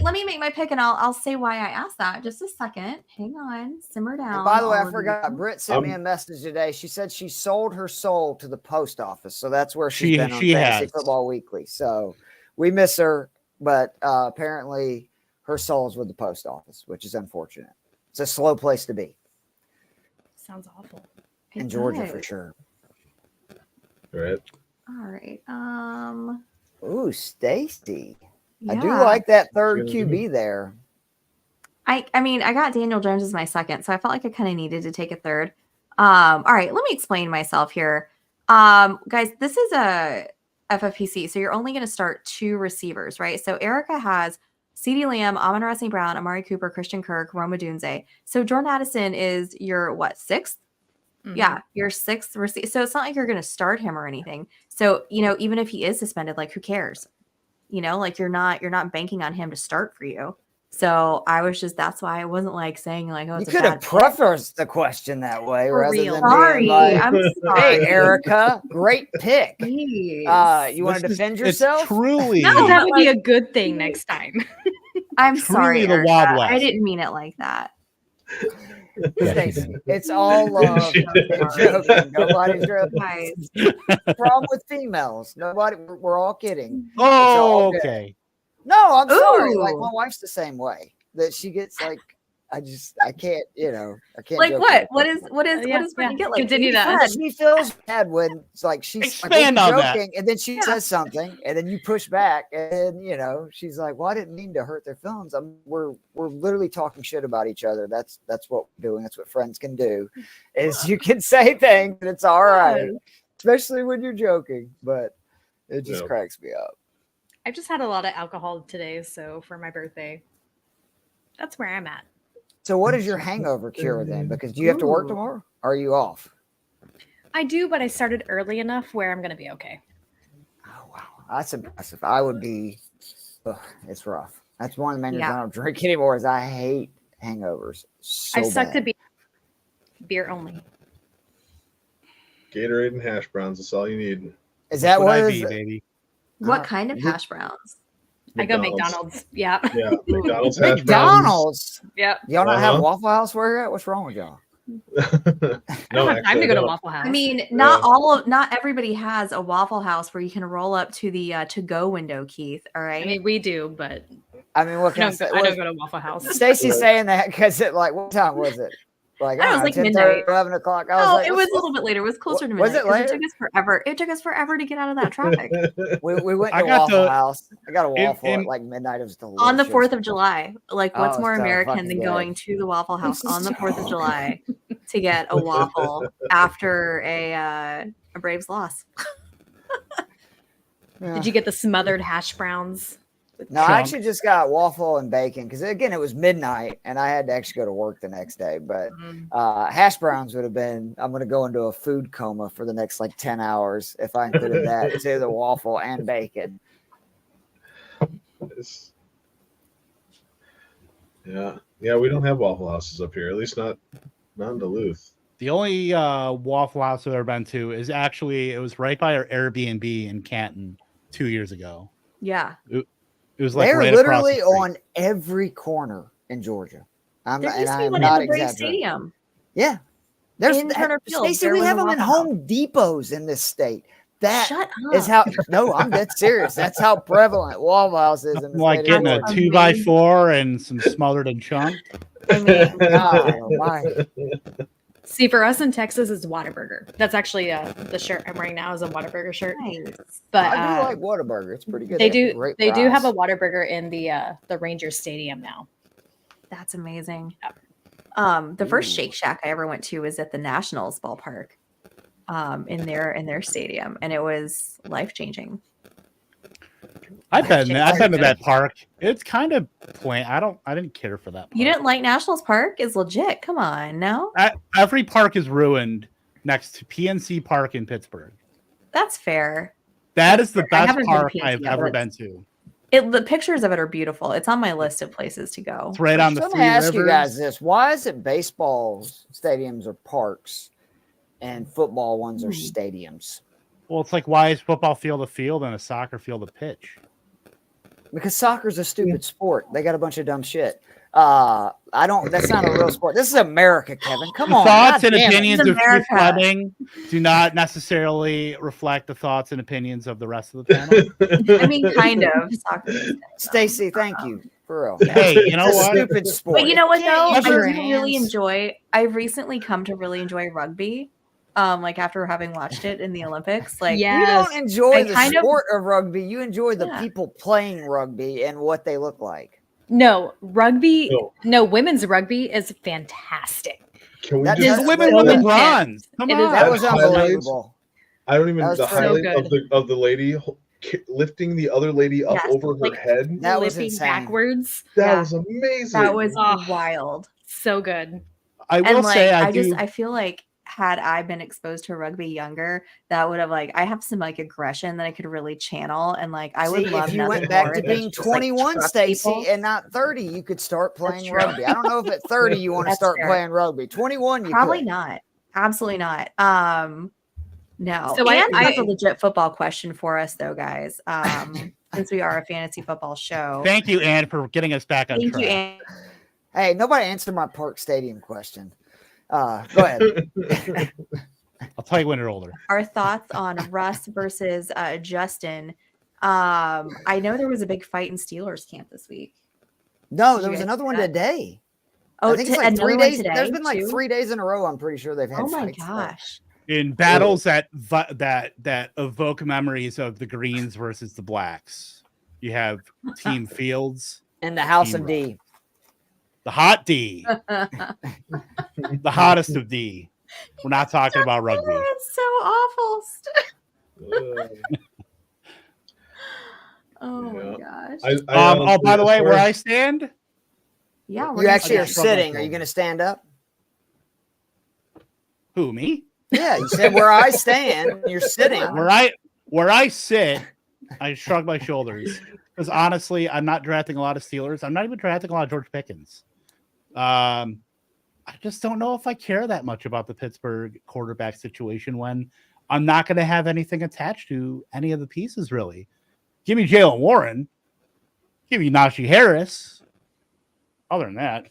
let me make my pick, and I'll say why I asked that. Just a second. Hang on. Simmer down. And by the way, all I of forgot. you. Britt sent me a message today. She said she sold her soul to the post office, so that's where she's been on she Fantasy has. Football Weekly. So we miss her, but apparently her soul's with the post office, which is unfortunate. It's a slow place to be Sounds awful. in It Georgia does. for sure. Right. All right. Ooh, Stacey. I do yeah. like that third QB there. I mean, I got Daniel Jones as my second, so I felt like I kind of needed to take a third. All right, let me explain myself here. Guys, this is a FFPC, so you're only going to start 2 receivers, right? So Erika has CeeDee Lamb, Amon-Ra St. Brown, Amari Cooper, Christian Kirk, Rome Odunze. So Jordan Addison is your 6th? Mhm. Yeah, your 6th receiver. So it's not like you're going to start him or anything. So, even if he is suspended, like, who cares? Like, you're not banking on him to start for you. So that's why I wasn't like saying like, oh, You it's could have prefaced the question that way For rather real. than sorry. being like, I'm sorry. hey, Erica, great pick. Jeez. You want to This is- defend it's yourself? truly No, that would be like- a good thing next time. I'm truly sorry. the Erica. Wild West. I didn't mean it like that. Stacey, it's all love. She I'm joking. Nobody's joking. Guys. Problem with females. Nobody. We're all kidding. Oh, good. okay. No, I'm sorry. Like Ooh. my wife's the same way. That she gets like I can't, I can't. Like joke what? like What that. is what is Yeah, what is Brittany yeah. get? Like Continue you that. said. She feels bad when it's like she's Expand like, on that. joking, and then she Yeah. says something, and then you push back, and she's like, "Well, I didn't mean to hurt their feelings. We're literally talking shit about each other. That's what we're doing. That's what friends can do, is you can say things, and it's all right, especially when you're joking. But it just Yeah. cracks me up. I've just had a lot of alcohol today, so for my birthday, that's where I'm at. So, what is your hangover cure then? Because do you have to work Ooh. tomorrow? Or are you off? I do, but I started early enough where I'm going to be okay. Oh wow, that's impressive. I would be. Ugh, it's rough. That's one of the main reasons I don't drink anymore. Is I hate hangovers so I suck to bad. be beer only. Gatorade and hash browns. That's all you need. Is that what what I is? be, baby? What kind of you- hash browns? I go McDonald's. Yeah. Yeah, McDonald's hash browns. McDonald's. Yep. Y'all not have Uh-huh. Waffle House where you're at? What's wrong with y'all? I don't have time to go to Waffle House. I mean, not everybody has a Waffle House where you can roll up to the to-go window, Keith. All right. I mean, we do, but I mean, what I can I don't, say? I don't go to Waffle House. Stacy's saying that because what time was it? Like, I I was don't know, like 10:30, midnight. 11 o'clock. I was Oh, like, it was a little bit later. It was closer to Was midnight. it 'cause later? It took us forever. It took us forever to get out of that traffic. we went I to got Waffle the- House. I got a waffle in- at like midnight. It was delicious. On the 4th of July. Like, what's Oh, more so American fucking than good. going to the Waffle House on the 4th of July to get a waffle after a Braves loss? Yeah. Did you get the smothered hash browns? No, I chunks? actually just got waffle and bacon because again it was midnight and I had to actually go to work the next day. But hash browns would have been. I'm going to go into a food coma for the next like 10 hours if I included that to the waffle and bacon. Yeah, we don't have Waffle Houses up here. At least not in Duluth. The only Waffle House I've ever been to is actually it was right by our Airbnb in Canton 2 years ago. Yeah. It was like They're right across the literally street. on every corner in Georgia. There used to be I'm one not in the Braves exaggerating. Stadium. Yeah, there's In Turner Field, Stacey, there we was have a them in Waffle House. Home Depots in this state. That Shut is up. how. No, I'm dead serious. That's how prevalent Waffle House is in the Like state getting of a Georgia. 2x4 and some smothered and chunked. I mean, God almighty. See, for us in Texas, it's Whataburger. That's actually the shirt I'm wearing now is a Whataburger shirt. nice. But I do like Whataburger. It's pretty good. they have do great they do have fries. a Whataburger in the Rangers Stadium now. That's amazing. Yep. The first Ooh. Shake Shack I ever went to was at the Nationals ballpark, in their stadium, and it was life-changing. I've been to Chicken. that park. It's kind of plain. I didn't care for that park. You didn't like Nationals Park? Is legit. Come on, no? Every park is ruined next to PNC Park in Pittsburgh. That's fair. That is the I best haven't been to park PNC I've yet, ever but been to. The pictures of it are beautiful. It's on my list of places to go. It's right on the Let me Three ask you Rivers. guys this: why is it baseball stadiums are parks, and football ones are stadiums? Well, it's like why is football field a field and a soccer field a pitch? Because soccer's a stupid sport. They got a bunch of dumb shit. That's not a real sport. This is America, Kevin. Come on. Thoughts God and damn it. opinions It's of Keith America. Fleming do not necessarily reflect the thoughts and opinions of the rest of the panel. I mean, kind of. Soccer is kind of Stacy, thank you. For real. Hey, you know It's a what? stupid sport. But you know what Can't though? use I your do really hands. enjoy. I've recently come to really enjoy rugby. Like after having watched it in the Olympics. Like Yeah. You don't enjoy I the kind of- sport of rugby. You enjoy the Yeah. people playing rugby and what they look like. No, rugby. No. No, women's rugby is fantastic. Can we That- just? The that's- women that- won the that- bronze. Come it is- on. That was highlights- unbelievable. I don't even That was the so highlight good. of the lady lifting the other lady up Yes, over her like- head. That was Flipping insane. backwards. That Yeah. was amazing. that was Oh. wild. So good. I will And like say I feel like had I been exposed to rugby younger, that would have I have some aggression that I could really channel, and I would See, love if you nothing went back more to than being just, 21, truck Stacy, people. and not 30, you could start playing true. rugby. I don't know if at 30 you want to That's start fair. playing rugby. 21, you Probably could. not. Absolutely not. No. So And I- has a legit football question for us though, guys. Since we are a fantasy football show. thank you, Ann, for getting us back on Thank track. you, Anne. Hey, nobody answered my Park Stadium question. Go ahead. I'll tell you when you're older. Our thoughts on Russ versus Justin. I know there was a big fight in Steelers camp this week. No, Did there you was guys another see one that? today. Oh, I think it's like another 3 one days. today, There's been like too? 3 days in a row. I'm pretty sure they've had Oh my fights there. gosh. In battles that evoke memories of the Greens versus the Blacks, you have Team Fields, In the House Team of D. the hot D, the hottest of D. We're not talking about rugby. It's so awful. Uh, Oh my Yeah. gosh. Oh, by the as way, far where I as- stand, Yeah, we're You gonna actually are see. sitting. Are you going to stand up? who, me? Yeah, you said where I stand. You're sitting. Where I sit, I shrug my shoulders because honestly, I'm not drafting a lot of Steelers. I'm not even drafting a lot of George Pickens. I just don't know if I care that much about the Pittsburgh quarterback situation when I'm not going to have anything attached to any of the pieces, really. Give me Jalen Warren. Give me Najee Harris. Other than that,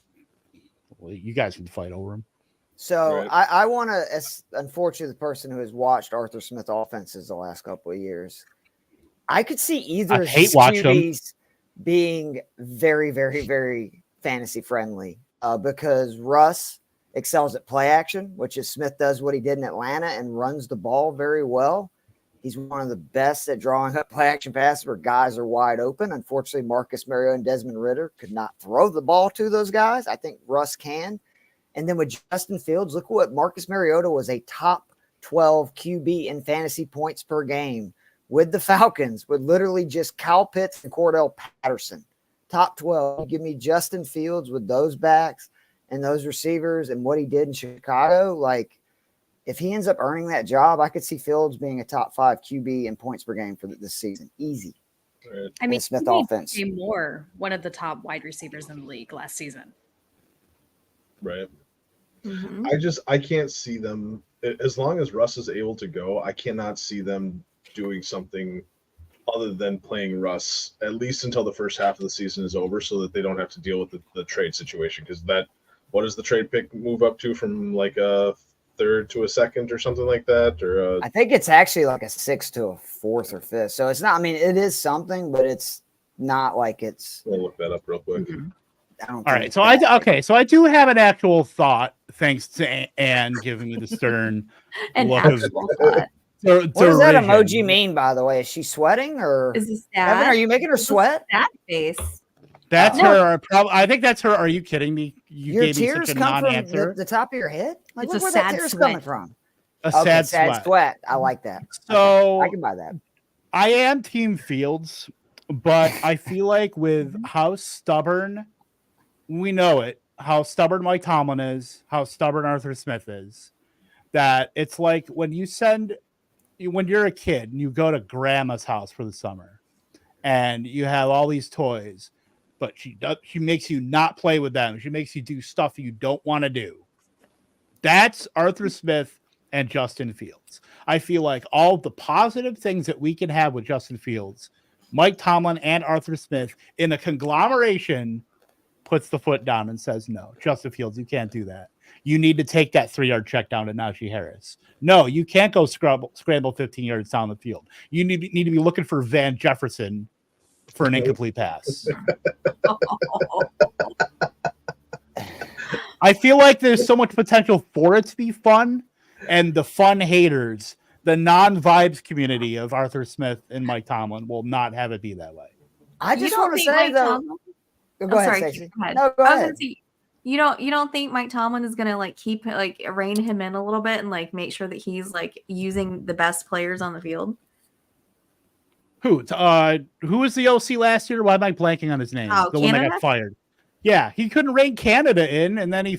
well, you guys can fight over him. So Right. I want to, as unfortunately the person who has watched Arthur Smith offenses the last couple of years, I could see either I of hate these watching them. QBs being very, very, very fantasy friendly because Russ excels at play action, which is Smith does what he did in Atlanta and runs the ball very well. He's one of the best at drawing up play action passes where guys are wide open. Unfortunately, Marcus Mariota and Desmond Ridder could not throw the ball to those guys. I think Russ can. And then with Justin Fields, look what Marcus Mariota was, a top 12 QB in fantasy points per game with the Falcons, with literally just Kyle Pitts and Cordell Patterson. Top 12. You give me Justin Fields with those backs and those receivers and what he did in Chicago. Like, if he ends up earning that job, I could see Fields being a top 5 QB in points per game for this season. Easy. Right. I mean, Smith he made offense. DJ Moore one of the top wide receivers in the league last season. Right. Mhm. I can't see them as long as Russ is able to go. I cannot see them doing something other than playing Russ at least until the first half of the season is over, so that they don't have to deal with the trade situation. Because what does the trade pick move up to from like a third to a second or something like that? Or I think it's actually like a 6th to a 4th or 5th. So it's not. I mean, it is something, but it's not like it's. we'll look that up real quick. Mhm. I don't. All think right, it's so that. so I do have an actual thought, thanks to Anne giving me the stern An look of actual thought. What does that derision. emoji mean, by the way? Is she sweating or? Is this Evan, sad? are you making her sweat? Sad face. That's No. her. I think that's her. Are you kidding me? You Your gave me tears such a come from non-answer. the top of your head. Like, It's look a where that sad tears sweat. coming from. A Okay, sad sweat. I like that. So I can buy that. I am Team Fields, but I feel like with how stubborn, we know it, how stubborn Mike Tomlin is, how stubborn Arthur Smith is, that it's like when you're a kid and you go to grandma's house for the summer and you have all these toys, but she makes you not play with them. She makes you do stuff you don't want to do. That's Arthur Smith and Justin Fields. I feel like all the positive things that we can have with Justin Fields, Mike Tomlin and Arthur Smith in a conglomeration puts the foot down and says, no, Justin Fields, you can't do that. You need to take that 3-yard check down to Najee Harris. No, you can't go scramble 15 yards down the field. You need to be looking for Van Jefferson for an incomplete pass. I feel like there's so much potential for it to be fun, and the fun haters, the non-vibes community of Arthur Smith and Mike Tomlin will not have it be that way. I You just don't want to think say Mike though. Tomlin- Go Oh, ahead, sorry, Stacey. go ahead. No, go I was ahead. gonna say, you don't think Mike Tomlin is gonna like keep like rein him in a little bit and like make sure that he's like using the best players on the field? Who was the OC last year? Why am I blanking on his name? Oh, the one that Canada? got fired. Yeah, he couldn't rein Canada in, and then he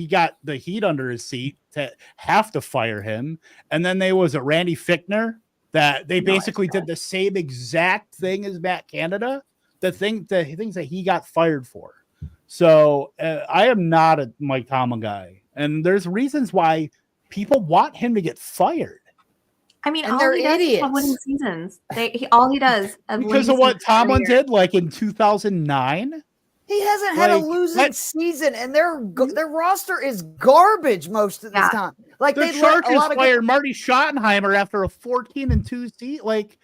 got the heat under his seat to have to fire him. And then there was Randy Fichtner that they basically did the same exact thing as Matt Canada. The things that he got fired for. So I am not a Mike Tomlin guy, and there's reasons why people want him to get fired. I mean, And all they're he does is idiots. have winning seasons. All he does Because of what Tomlin did, like in 2009. He hasn't had a Like, losing season, and their roster is garbage most of this Yeah. time. Like The they let a Chargers lot of fired Marty Schottenheimer after a 14-2 season. Like,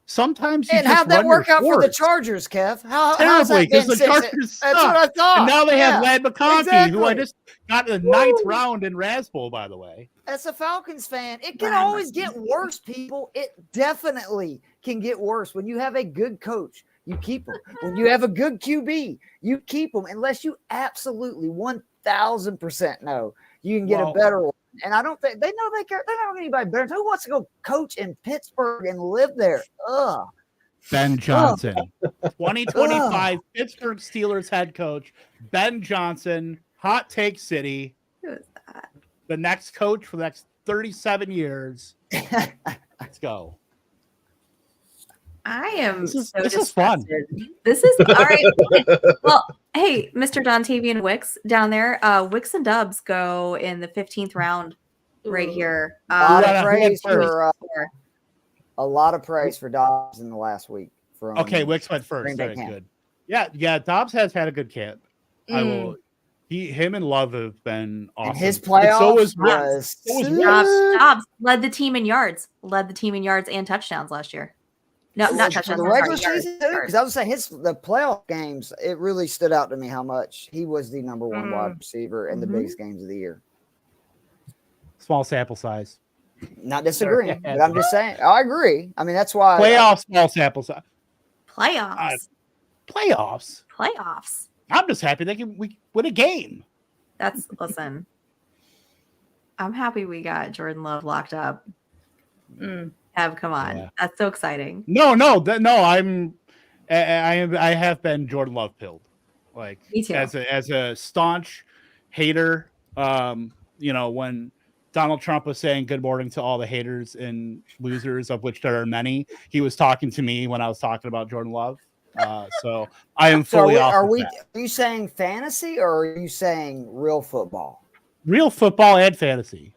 sometimes you And just how'd that run your work out for the course Chargers, Kev? How's terribly that been because the since Chargers that's what suck. I thought. And now they have Yeah, Lad McConkey, who I exactly. just got in the ninth Woo. round in Raspberry, by the way. As a Falcons fan, it can Lad always get worse, people. It definitely can get worse. When you have a good coach, you keep them. When you have a good QB, you keep them unless you absolutely 1,000% know you can get a better one. And I don't think they know they care. They don't know anybody better. Who wants to go coach in Pittsburgh and live there? Ugh. Ben Johnson, 2025 Pittsburgh Steelers head coach. Ben Johnson, Hot Take City. Who is that? The next coach for the next 37 years. Let's go. I am This is so fun. disgusted. This is all right. Well, hey, Mr. Dontavian Wicks down there. Wicks and Dubs go in the 15th round right here. A lot of who went praise first? for a lot of praise for Dobbs in the last week. From Okay, Wicks went first. Green Bay Very camp. good. Yeah. Dobbs has had a good camp. I will. Him and Love have been awesome. And his And playoffs so was was Dobbs led the team in yards. Led the team in yards and touchdowns last year. No, not for touchdowns. the I'm regular sorry, yards, season too. yards. Because I was saying the playoff games, it really stood out to me how much he was the number one wide receiver in the biggest games of the year. small sample size. Not disagreeing, but I'm just saying I agree. I mean, that's why Playoffs, small sample size. Playoffs. Playoffs. I'm just happy we win a game. Listen. I'm happy we got Jordan Love locked up. Come on. Yeah. That's so exciting. No. I have been Jordan Love pilled. Like Me too. as a staunch hater. When Donald Trump was saying good morning to all the haters and losers, of which there are many, he was talking to me when I was talking about Jordan Love. So I am fully off. Are you saying fantasy or are you saying real football? Real football and fantasy.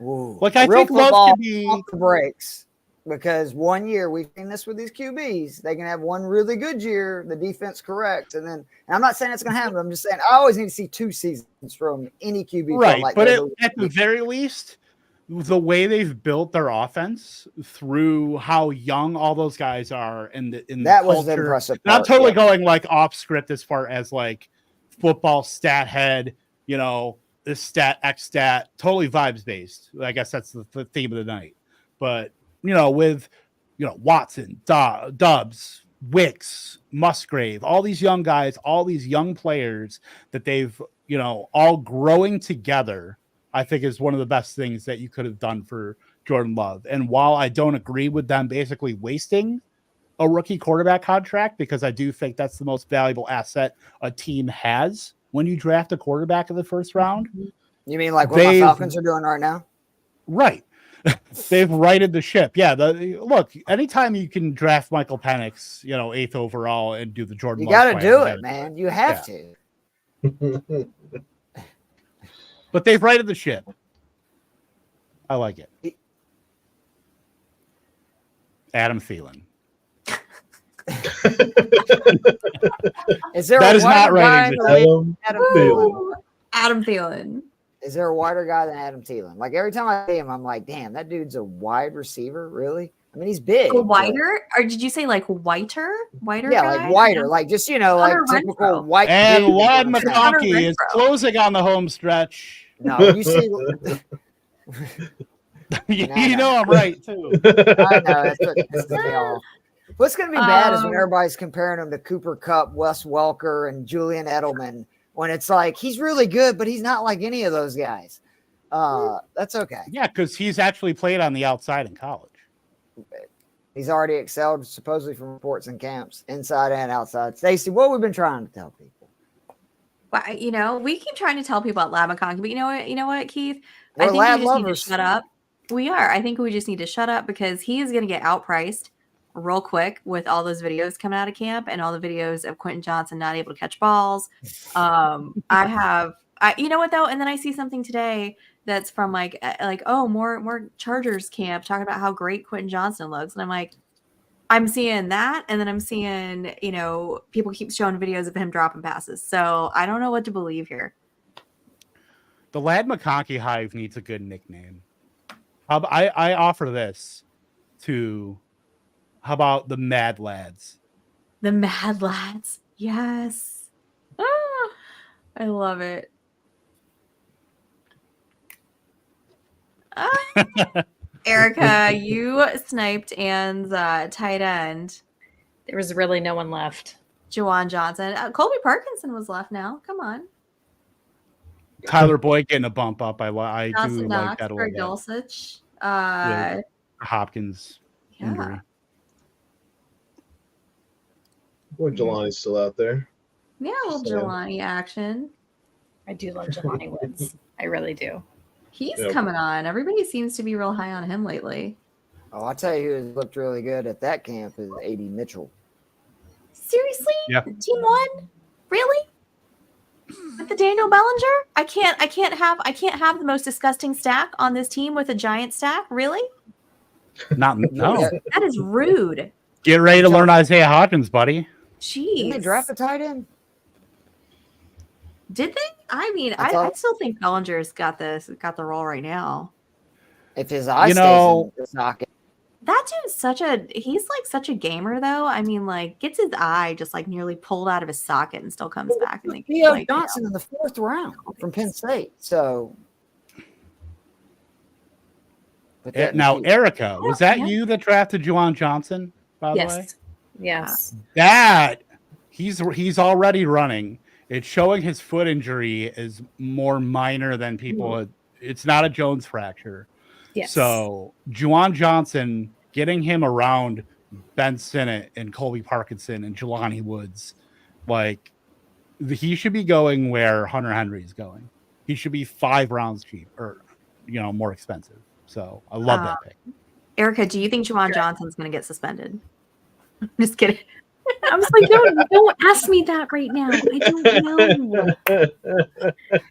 Ooh. Like I Real think Love football can be off the breaks. Because one year we've seen this with these QBs, they can have one really good year, the defense corrects, and I'm not saying it's going to happen. I'm just saying I always need to see 2 seasons from any QB. right, like but at the very least, the way they've built their offense through how young all those guys are, and that the was the culture. impressive And I'm part, totally yeah. going like off script as far as like football stat head, this stat X stat, totally vibes based. I guess that's the theme of the night, but. With Watson, Dubs, Wicks, Musgrave, all these young guys, all these young players that they've, all growing together, I think is one of the best things that you could have done for Jordan Love. And while I don't agree with them basically wasting a rookie quarterback contract, because I do think that's the most valuable asset a team has when you draft a quarterback in the first round. You mean like what my Falcons are doing right now? Right. They've righted the ship. Yeah. Look, anytime you can draft Michael Penix, 8th overall and do the Jordan You Love got to plan, do it, man. You have to. But they've righted the ship. I like it. Adam Thielen. Is there that a is not wider guy righting than the ship. Adam Thielen? Woo! Adam Thielen. Is there a wider guy than Adam Thielen? Like every time I see him, I'm like, damn, that dude's a wide receiver. Really? I mean, he's big. Wider? Or did you say like whiter? Whiter? Yeah, guy? like wider, like just like Hunter typical Renfrow. white. And dude is what Lad I'm saying. McConkey is closing on the home stretch. No, you see, you know I'm right too. I know that's what pisses me off. What's going to be bad is when everybody's comparing him to Cooper Kupp, Wes Welker, and Julian Edelman. When it's like he's really good, but he's not like any of those guys. That's okay. Yeah, because he's actually played on the outside in college. He's already excelled, supposedly from reports and camps, inside and outside. Stacey, what we've been trying to tell people. Well, we keep trying to tell people about Lad McConkey, but you know what, Keith? We're I think Lad we just need lovers. to shut up. We are. I think we just need to shut up because he is going to get outpriced real quick with all those videos coming out of camp and all the videos of Quentin Johnson not able to catch balls. You know what though? And then I see something today that's from more Chargers camp talking about how great Quentin Johnson looks. And I'm like, I'm seeing that. And then I'm seeing, people keep showing videos of him dropping passes. So I don't know what to believe here. The Lad McConkey Hive needs a good nickname. I offer this to How about the Mad Lads? The Mad Lads. Yes. Ah, I love it. Ah. Erika, you sniped Ann's tight end, There was really no one left. Juwan Johnson. Colby Parkinson was left now. Come on. Tyler Boyd getting a bump up. I do Dawson like Knox, that a Greg little bit. Dulcich. The Hopkins Yeah. injury. Boy, Jelani's still out there. Yeah, a little Saying. Jelani action. I do love Jelani Woods. I really do. He's Yep. coming on. Everybody seems to be real high on him lately. Oh, I tell you who looked really good at that camp is AD Mitchell. Seriously? Yeah. Team one? Really? With the Daniel Bellinger? I can't have the most disgusting stack on this team with a giant stack. Really? No. That is rude. Get ready to learn Isaiah Hodgins, buddy. Jeez. Didn't they draft a tight end? Did they? I mean, I I thought- still think Bellinger's got the role right now. If his eye You stays know- in the socket. That dude's he's like such a gamer though. I mean, like gets his eye just like nearly pulled out of his socket and still comes back and Theo like, Johnson in the 4th round from Penn State. So put that in Now, the- Erika, was that Yeah. you that drafted Juwan Johnson, by the way? Yes. Yes. That he's already running. It's showing his foot injury is more minor than people had. It's not a Jones fracture. Yes. So Juwan Johnson, getting him around Ben Sinnott and Colby Parkinson and Jelani Woods, like he should be going where Hunter Henry is going. He should be 5 rounds cheap or more expensive. So I love that pick. Erika, do you think Juwan Johnson's going to get suspended? Just kidding. I was like, don't ask me that right now. I don't know.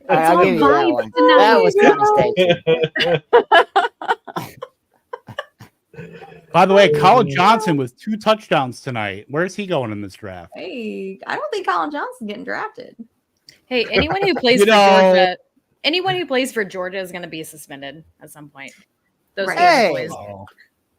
I'll all give you that vibes one. tonight. That was kind of staged. By the way, Colin Johnson with 2 touchdowns tonight. Where's he going in this draft? Hey, I don't think Colin Johnson's getting drafted. Hey, anyone who plays for Georgia, is going to be suspended at some point. Those Right. Georgia Hey. boys. Oh,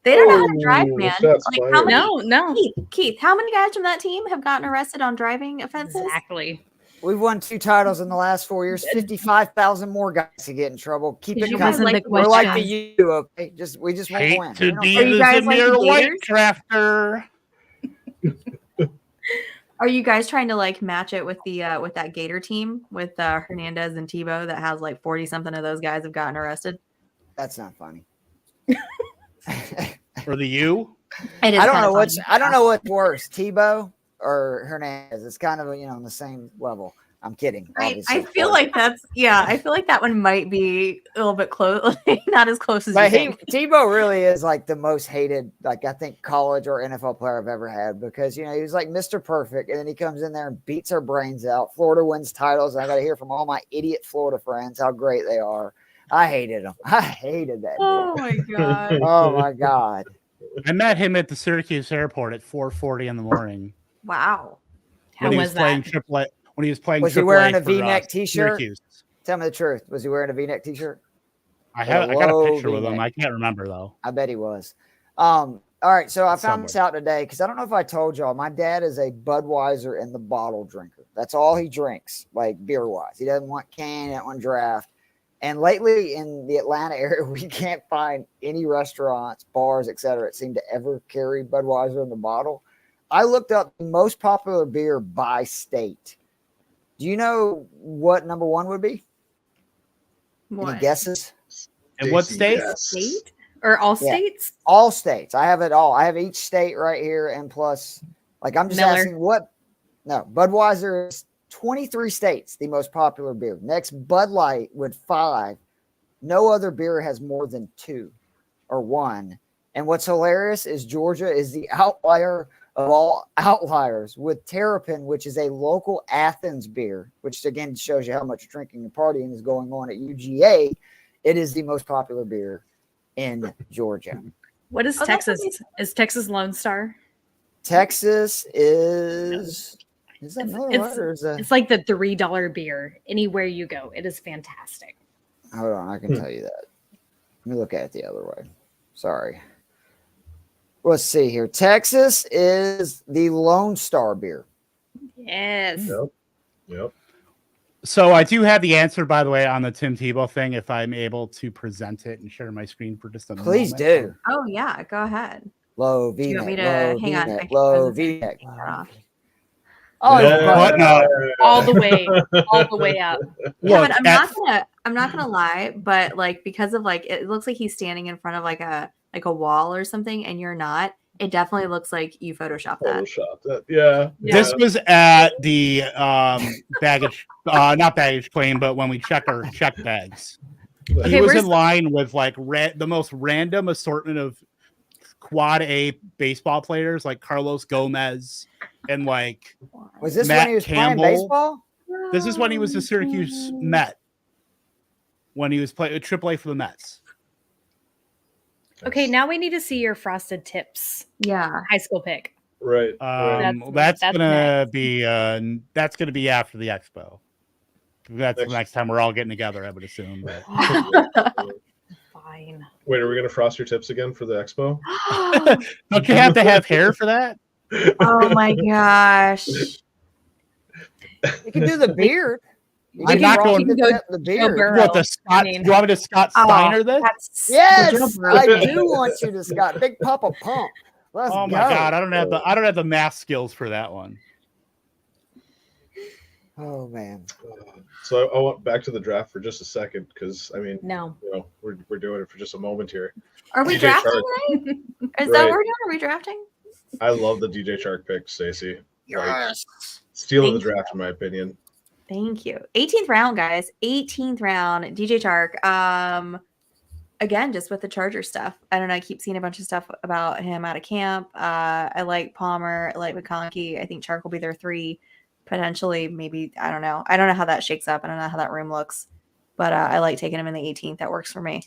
They don't know how to drive, man. shots Like, fired. how many, No. Keith, how many guys from that team have gotten arrested on driving offenses? Exactly. We've won 2 titles in the last 4 years. 55,000 more guys to get in trouble. Keep it You coming. guys like the We're like the question. U. Okay? We just won't hate win. to We don't be care. Are you the guys like the Zamir White Gators? drafter. Are you guys trying to like match it with the with that Gator team with Hernandez and Tebow that has like 40 something of those guys have gotten arrested? That's not funny. Or the U? It is I don't kinda know what's funny. I don't know what's worse, Tebow or Hernandez. It's kind of on the same level. I'm kidding. Right. Obviously. I feel like I feel like that one might be a little bit close, not as close as But you think. Tebow really is like the most hated, like I think college or NFL player I've ever had because he was like Mr. Perfect, and then he comes in there and beats our brains out. Florida wins titles, and I got to hear from all my idiot Florida friends how great they are. I hated him. I hated that. Oh dude. my god. Oh my god. I met him at the Syracuse airport at 4:40 in the morning. Wow. How when he was was playing that? AAA. When he was playing, Was he AAA wearing a for, V-neck t-shirt? Syracuse. Tell me the truth. Was he wearing a V-neck t-shirt? I got a low picture with him. V-neck. I can't remember though. I bet he was. All right, so I found Somewhere. this out today because I don't know if I told y'all. My dad is a Budweiser in the bottle drinker. That's all he drinks, like beer wise. He doesn't want can, he doesn't want draft. And lately in the Atlanta area, we can't find any restaurants, bars, etc. that seem to ever carry Budweiser in the bottle. I looked up the most popular beer by state. Do you know what number 1 would be? Any What? guesses? In what Stacey, state? yes. State? Or all Yeah. states? All states. I have it all. I have each state right here, and plus, like I'm just Miller. asking what. No, Budweiser is 23 states, the most popular beer. Next, Bud Light with 5. No other beer has more than 2 or 1. And what's hilarious is Georgia is the outlier of all outliers with Terrapin, which is a local Athens beer, which again shows you how much drinking and partying is going on at UGA. It is the most popular beer in Georgia. What is Oh, that's Texas? Is Texas Lone Star? Texas is that Miller it's- Lite or is that? It's like the $3 beer anywhere you go. It is fantastic. Hold on, I can tell you that. Let me look at it the other way. Sorry. let's see here. Texas is the Lone Star beer. Yes. Yep. So I do have the answer, by the way, on the Tim Tebow thing. If I'm able to present it and share my screen for just a Please moment. do. Oh yeah, go ahead. Low Do you want me V-neck, to low hang on? V-neck, I low was gonna V-neck. turn it off. Oh, Yeah. button Button up. All the way up. Yeah, Look, but I'm not gonna lie, but like because of like it looks like he's standing in front of like a wall or something, and you're not. It definitely looks like you photoshopped that. Photoshop that. Yeah. this was at the baggage, not baggage claim, but when we check our check bags. Okay, He was where's in line with like the most random assortment of quad A baseball players like Carlos Gomez and like Was this Matt when he was Campbell. playing baseball? This is when he was the Syracuse Met. When he was playing AAA for the Mets. Okay, now we need to see your frosted tips Yeah. high school pick. Right. That's that's gonna be after the expo. That's the Next. next time we're all getting together, I would assume. But Fine. Wait, are we gonna frost your tips again for the expo? don't you have to have hair for that? Oh my gosh. You can do the beard. You I'm can not rock going- the Go- tip, the beard. Burrow. What the Scott? I mean- you want me to Scott Steiner this? That's Yes, Joe Burrow I thing. do want you to, Scott. Big Papa Pump. Let's Oh go. my god, I don't have the math skills for that one. Oh man. So I want back to the draft for just a second because I mean, No. we're doing it for just a moment here. Are we DJ drafting Chark. tonight? Is that Right. what we're doing? Are we drafting? I love the DJ Chark pick, Stacey. Yes. Steal of Thank the draft, in my opinion. Thank you. 18th round, guys. 18th round. DJ Chark. Again, just with the Charger stuff. I don't know. I keep seeing a bunch of stuff about him out of camp. I like Palmer. I like McConkey. I think Chark will be their 3. Potentially, maybe. I don't know. I don't know how that shakes up. I don't know how that room looks. But I like taking him in the 18th. That works for me.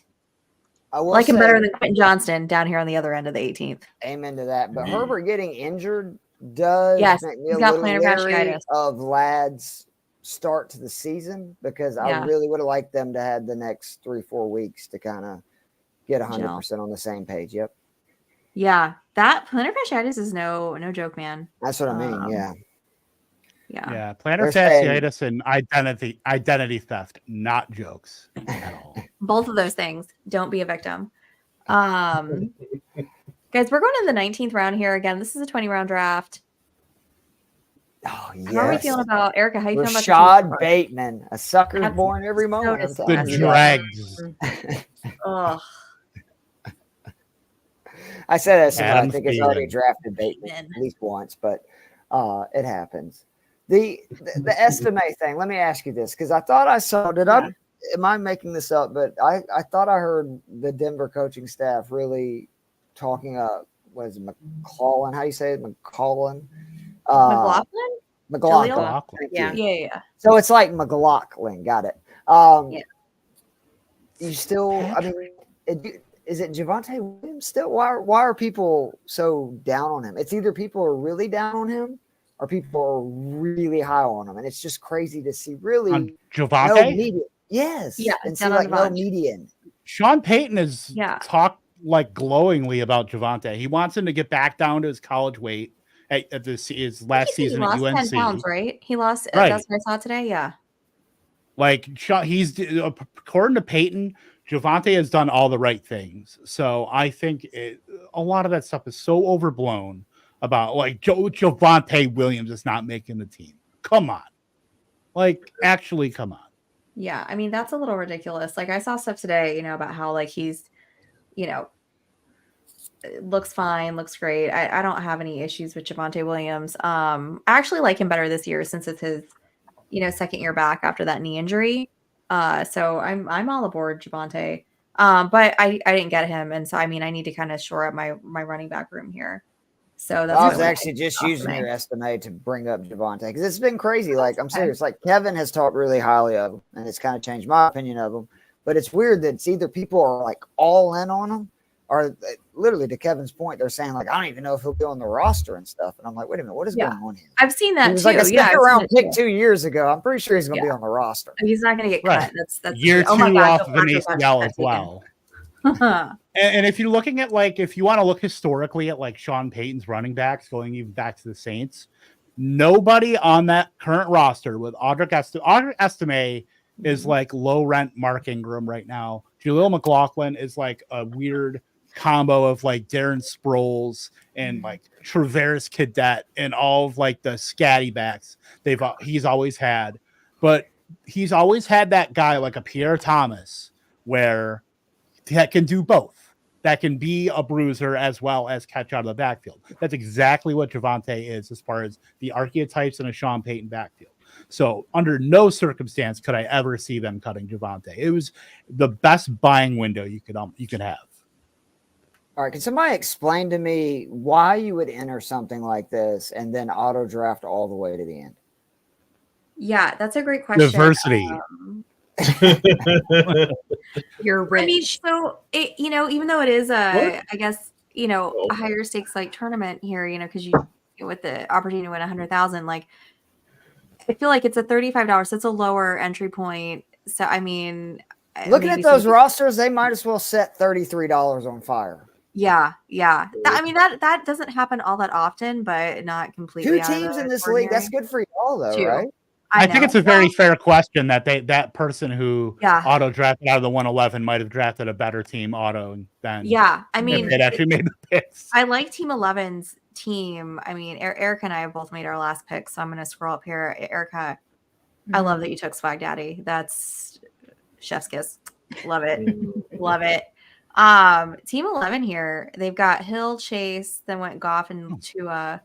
I will Like him say better than Quentin Johnston down here on the other end of the 18th. amen to that. But Herbert getting injured does Yes, make me he's a got little plantar leery fasciitis. of Ladd's start to the season because I Yeah. really would have liked them to have the next 3-4 weeks to kind of get 100% on the same page. Yep. Yeah, that plantar fasciitis is no joke, man. That's what I mean. Um, Yeah. Yeah. Yeah, plantar They're saying- fasciitis and identity theft, not jokes at all. Both of those things. Don't be a victim. Guys, we're going to the 19th round here again. This is a 20-round draft. Oh, yes. How are we feeling about Erika? How are you feeling about the Rashad Chiefs? Bateman, a sucker's That's born every moment. I'm disgusting. The telling you. dregs. Ugh. I say that so I Adam think it's already Thielen. drafted Bateman Bateman. at least once, but it happens. The estimate thing. Let me ask you this because I thought I saw. Am I making this up? But I thought I heard the Denver coaching staff really talking. Was it McClellan? How do you say it? McClellan. McLaughlin? McLaughlin. Jaleel? Thank Yeah. you. Yeah. So it's like McLaughlin. Got it. Yeah. You still? I mean, is it Javonte Williams still? Why are people so down on him? It's either people are really down on him or people are really high on him, and it's just crazy to see really On no Javante, median. Yes, Yeah, and it's see down on like no Javonte. median. Sean Payton has Yeah. talked like glowingly about Javante. He wants him to get back down to his college weight at his last season he at lost UNC. 10 pounds, right? He lost. Right. That's what I saw today. Yeah. Like he's according to Peyton, Javante has done all the right things. So I think a lot of that stuff is so overblown about like Javante Williams is not making the team. Come on, like actually, come on. Yeah. I mean, that's a little ridiculous. Like I saw stuff today, about how like he's, looks fine, looks great. I don't have any issues with Javonte Williams. I actually like him better this year since it's his, second year back after that knee injury. So I'm all aboard Javonte. But I didn't get him, and so I mean I need to kind of shore up my running back room here. So that's I was what actually just using me. your estimate to bring up Javonte because it's been crazy. Like I'm serious. Like Kevin has talked really highly of him, and it's kind of changed my opinion of him. But it's weird that it's either people are like all in on him, or literally to Kevin's point, they're saying like I don't even know if he'll be on the roster and stuff. And I'm like, wait a minute, what is going on here? I've seen that He was too. like a Yeah, second I've round seen it pick too. 2 years ago. I'm pretty sure he's going to be Yeah. on the roster. He's not going to get Right. cut. That's Year oh my 2 God, off go of an Packers, ACL as that's taken. well. And if you're looking at like, if you want to look historically at like Sean Payton's running backs going even back to the Saints, nobody on that current roster with Audric Estime is like low rent Mark Ingram right now. Jaleel McLaughlin is like a weird combo of like Darren Sproles and like Traverse Cadet and all of like the scatty backs he's always had. But he's always had that guy like a Pierre Thomas where that can do both. That can be a bruiser as well as catch out of the backfield. That's exactly what Javonte is as far as the archetypes in a Sean Payton backfield. So under no circumstance could I ever see them cutting Javonte. It was the best buying window you could have. All right, can somebody explain to me why you would enter something like this and then auto draft all the way to the end? Yeah, that's a great question. Diversity. You're rich. I mean, so it, even though it is I guess, a higher stakes like tournament here, because you with the opportunity to win 100,000, like I feel like it's a $35. So it's a lower entry point. So I mean, looking at those rosters, they might as well set $33 on fire. Yeah. That doesn't happen all that often, but not completely. Two teams in this league. That's good for y'all, though, Two. right? I think it's a very fair question that person who Yeah. auto drafted out of the 111 might have drafted a better team auto than I mean, it actually made the picks. I like Team 11's team. I mean, Erica and I have both made our last pick, so I'm going to scroll up here. Erica, I love that you took Swag Daddy. That's chef's kiss. Love it. Love it. Team 11 here, they've got Hill, Chase, then went Goff and Trevor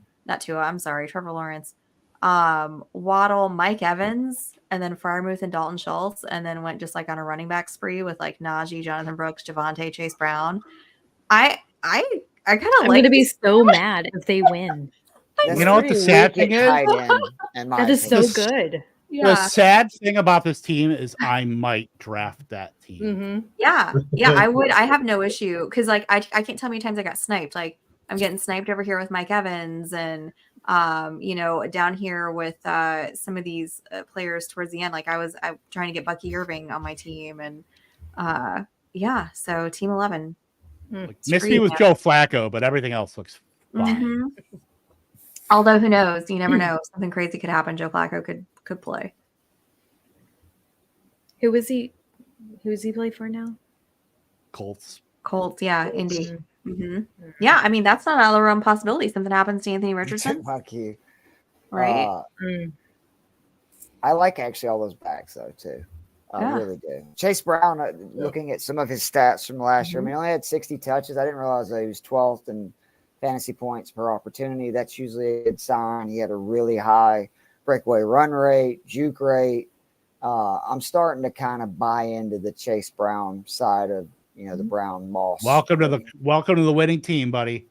Lawrence. Waddle, Mike Evans, and then Freiermuth and Dalton Schultz, and then went just like on a running back spree with like Najee, Jonathan Brooks, Javonte, Chase Brown. I kind of I'm like. going to be so mad if they win. You know what the sad thing is? That is so good. Yeah. The sad thing about this team is I might draft that team. Mm-hmm. Yeah, I would. I have no issue because like I can't tell how many times I got sniped. Like I'm getting sniped over here with Mike Evans and down here with some of these players towards the end. Like I'm trying to get Bucky Irving on my team and so Team 11. Missed me with Joe Flacco, but everything else looks fine. Mm-hmm. Although who knows? You never know. Something crazy could happen. Joe Flacco could play. Who is he play for now? Colts, yeah, Indy. Mm-hmm. Yeah, I mean that's not out of the realm possibility. Something happens to Anthony Richardson. Fuck you. Right. I like actually all those backs though too. I really do. Chase Brown, looking at some of his stats from last year, I mean, he only had 60 touches. I didn't realize that he was 12th in fantasy points per opportunity. That's usually a good sign. He had a really high breakaway run rate, juke rate. I'm starting to kind of buy into the Chase Brown side of the Brown Moss. Welcome to the winning team, buddy.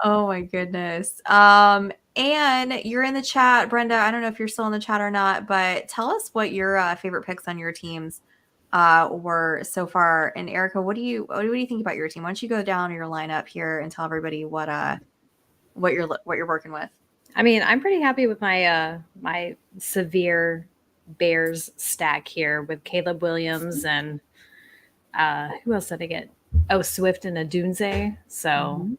Oh my goodness. And you're in the chat, Brenda. I don't know if you're still in the chat or not, but tell us what your favorite picks on your teams were so far. And Erica, what do you think about your team? Why don't you go down your lineup here and tell everybody what you're working with? I mean, I'm pretty happy with my my severe Bears stack here with Caleb Williams and who else did I get? Oh, Swift and Adunze. So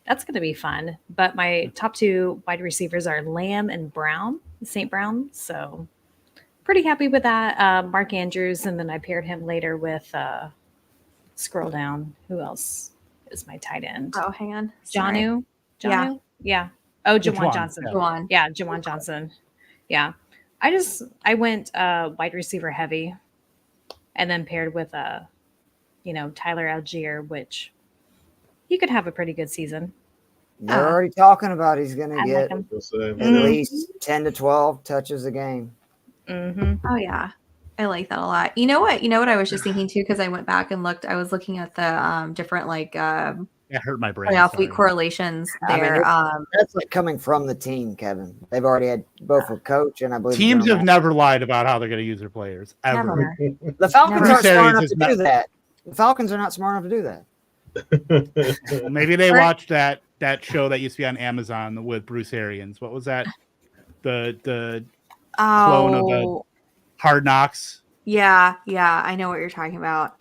that's going to be fun. But my top two wide receivers are Lamb and Brown, St. Brown. So pretty happy with that. Mark Andrews, and then I paired him later with scroll down. Who else is my tight end? Oh, hang on. Janu? Yeah. Oh, Jawan Johnson. Yeah, Jawan Johnson. Yeah. I went wide receiver heavy and then paired with Tyler Algier, which he could have a pretty good season. They're already talking about he's going to get like at least 10 to 12 touches a game. Mm-hmm. Oh yeah, I like that a lot. You know what I was just thinking too, because I went back and looked. I was looking at the different That hurt my brain. playoff week correlations there. That's like coming from the team, Kevin. They've already had both a coach and I believe teams have never lied about how they're going to use their players ever. Never. The Falcons Never. aren't smart enough to do that. The Falcons are not smart enough to do that. Well, maybe they watched that show that used to be on Amazon with Bruce Arians. What was that? The clone of the Hard Knocks. Yeah, I know what you're talking about.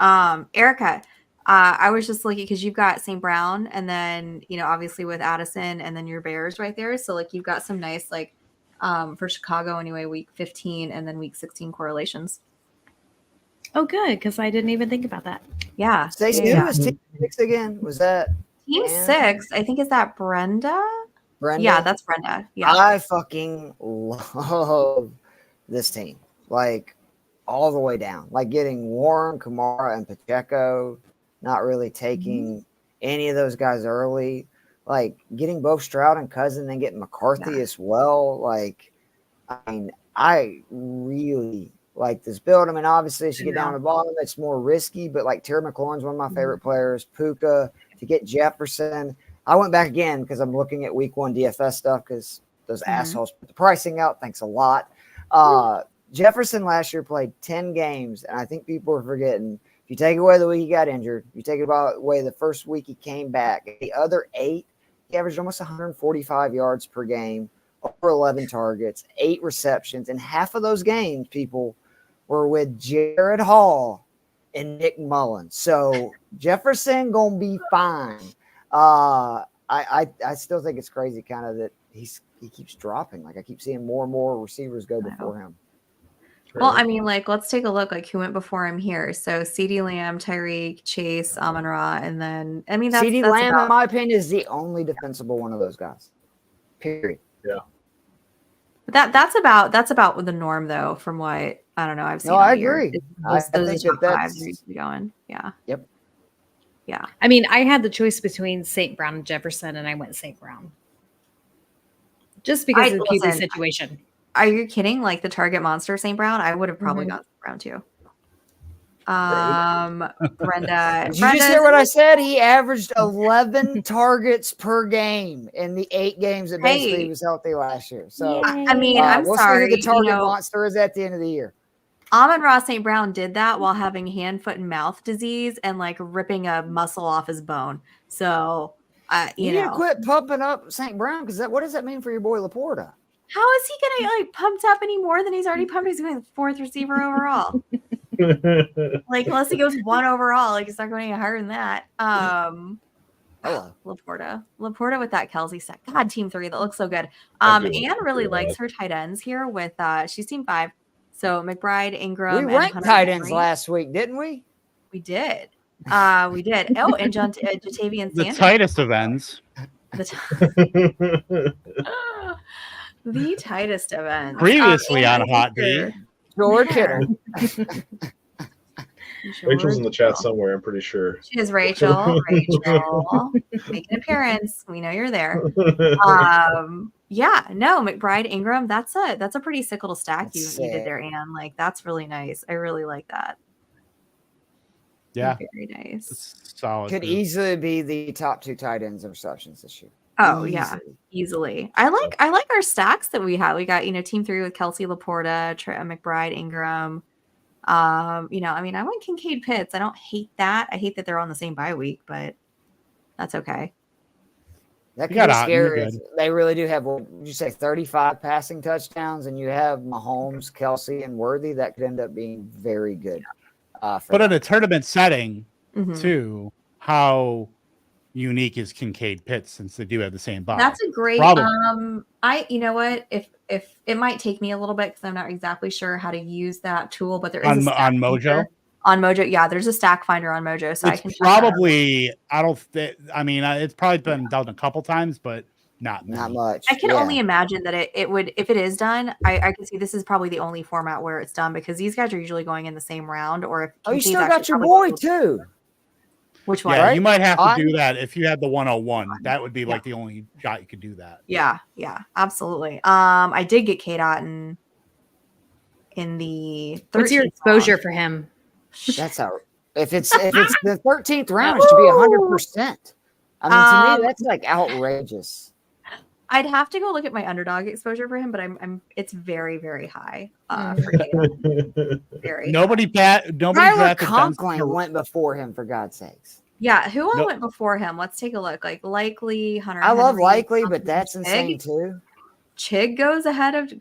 Erica, I was just looking because you've got St. Brown, and then obviously with Addison, and then your Bears right there. So like you've got some nice for Chicago anyway, week 15 and then week 16 correlations. Oh, good, because I didn't even think about that. Yeah. Stacey, who was team 6 again? Was that Team 6? I think is that Brenda? Brenda? Yeah, that's Brenda. Yeah. I fucking love this team. Like all the way down. Like getting Warren, Kamara, and Pacheco, not really taking any of those guys early. Like getting both Stroud and Cousin, then getting McCarthy as well. Like, I mean, I really like this build. I mean, obviously, as you get down to the bottom, it's more risky, but like Terry McLaurin's one of my favorite players. Puka, to get Jefferson. I went back again because I'm looking at week 1 DFS stuff because those assholes put the pricing out. Thanks a lot. Jefferson last year played 10 games, and I think people are forgetting. If you take away the week he got injured, you take away the first week he came back, the other 8, he averaged almost 145 yards per game, over 11 targets, 8 receptions, and half of those games, people, were with Jared Hall and Nick Mullins. So Jefferson gonna be fine. I still think it's crazy kind of that he keeps dropping. Like I keep seeing more and more receivers go before him. Well, I mean, let's take a look. Like who went before him here? So CeeDee Lamb, Tyreek, Chase, Amon-Ra, and then that's CeeDee that's Lamb, about, in my opinion, is the only defensible one of those guys. Period. Yeah. That's about the norm though, from what I don't know. I've seen. No, all I year. agree. Those I are think top that 5 they're usually going. Yeah. Yep. Yeah. I mean, I had the choice between St. Brown and Jefferson, and I went St. Brown. Just because of the QB situation. Are you kidding? Like the target monster St. Brown? I would have probably gone St. Brown too. Brenda. Did you just hear what I said? He averaged 11 targets per game in the 8 games that basically he was healthy last year. So I mean, I'm we'll sorry. see who the target monster is at the end of the year. Amon-Ra St. Brown did that while having hand, foot, and mouth disease and like ripping a muscle off his bone. So you need to quit pumping up St. Brown because what does that mean for your boy Laporta? How is he gonna like pumped up any more than he's already pumped? He's going 4th receiver overall. Like unless he goes 1 overall, like it's not going any higher than that. Laporta with that Kelsey set. God, team 3 that looks so good. Anne really likes her tight ends here with she's team 5. So McBride, Ingram, we ranked tight ends last week, didn't we? We did. We did. Oh, and Jatavian Sanders. The tightest of ends. The tightest of ends. Previously on a hot day. George Kittle. Rachel's in the chat somewhere, I'm pretty sure. She is Rachel. Rachel, make an appearance. We know you're there. Yeah, no, McBride, Ingram. That's a pretty sick little stack you did there, Anne. Like that's really nice. I really like that. Yeah, very nice. It's solid. Could easily be the top 2 tight ends in receptions this year. Oh yeah, easily. I like our stacks that we have. We got team 3 with Kelsey, Laporta, McBride, Ingram. I mean, I went Kincaid Pitts. I don't hate that. I hate that they're on the same bye week, but that's okay. That could be scary. They really do have, what would you say, 35 passing touchdowns, and you have Mahomes, Kelsey, and Worthy. That could end up being very good. But in a tournament setting, too, how unique is Kincaid Pitts since they do have the same bye? That's a great. You know what? If it might take me a little bit because I'm not exactly sure how to use that tool, but there is on Mojo. On Mojo, yeah, there's a stack finder on Mojo, so it's I can probably. It's probably been done a couple times, but not much. I can only imagine that it would, if it is done. I can see this is probably the only format where it's done because these guys are usually going in the same round. Or if you still got your boy too. Which one? Yeah, you might have to do that if you had the 101. That would be like the only shot you could do that. Yeah, absolutely. I did get K-Dot in the 13th. What's your exposure for him? That's how. If it's the 13th round, it should be 100%. I mean, to me, that's like outrageous. I'd have to go look at my underdog exposure for him, but it's very, very high. For K-Dot. Very. Nobody Tyler Conklin went before him, for God's sakes. Yeah, who all went before him? Let's take a look. Like Likely, Hunter. I love Likely, but that's insane too. Chig goes ahead of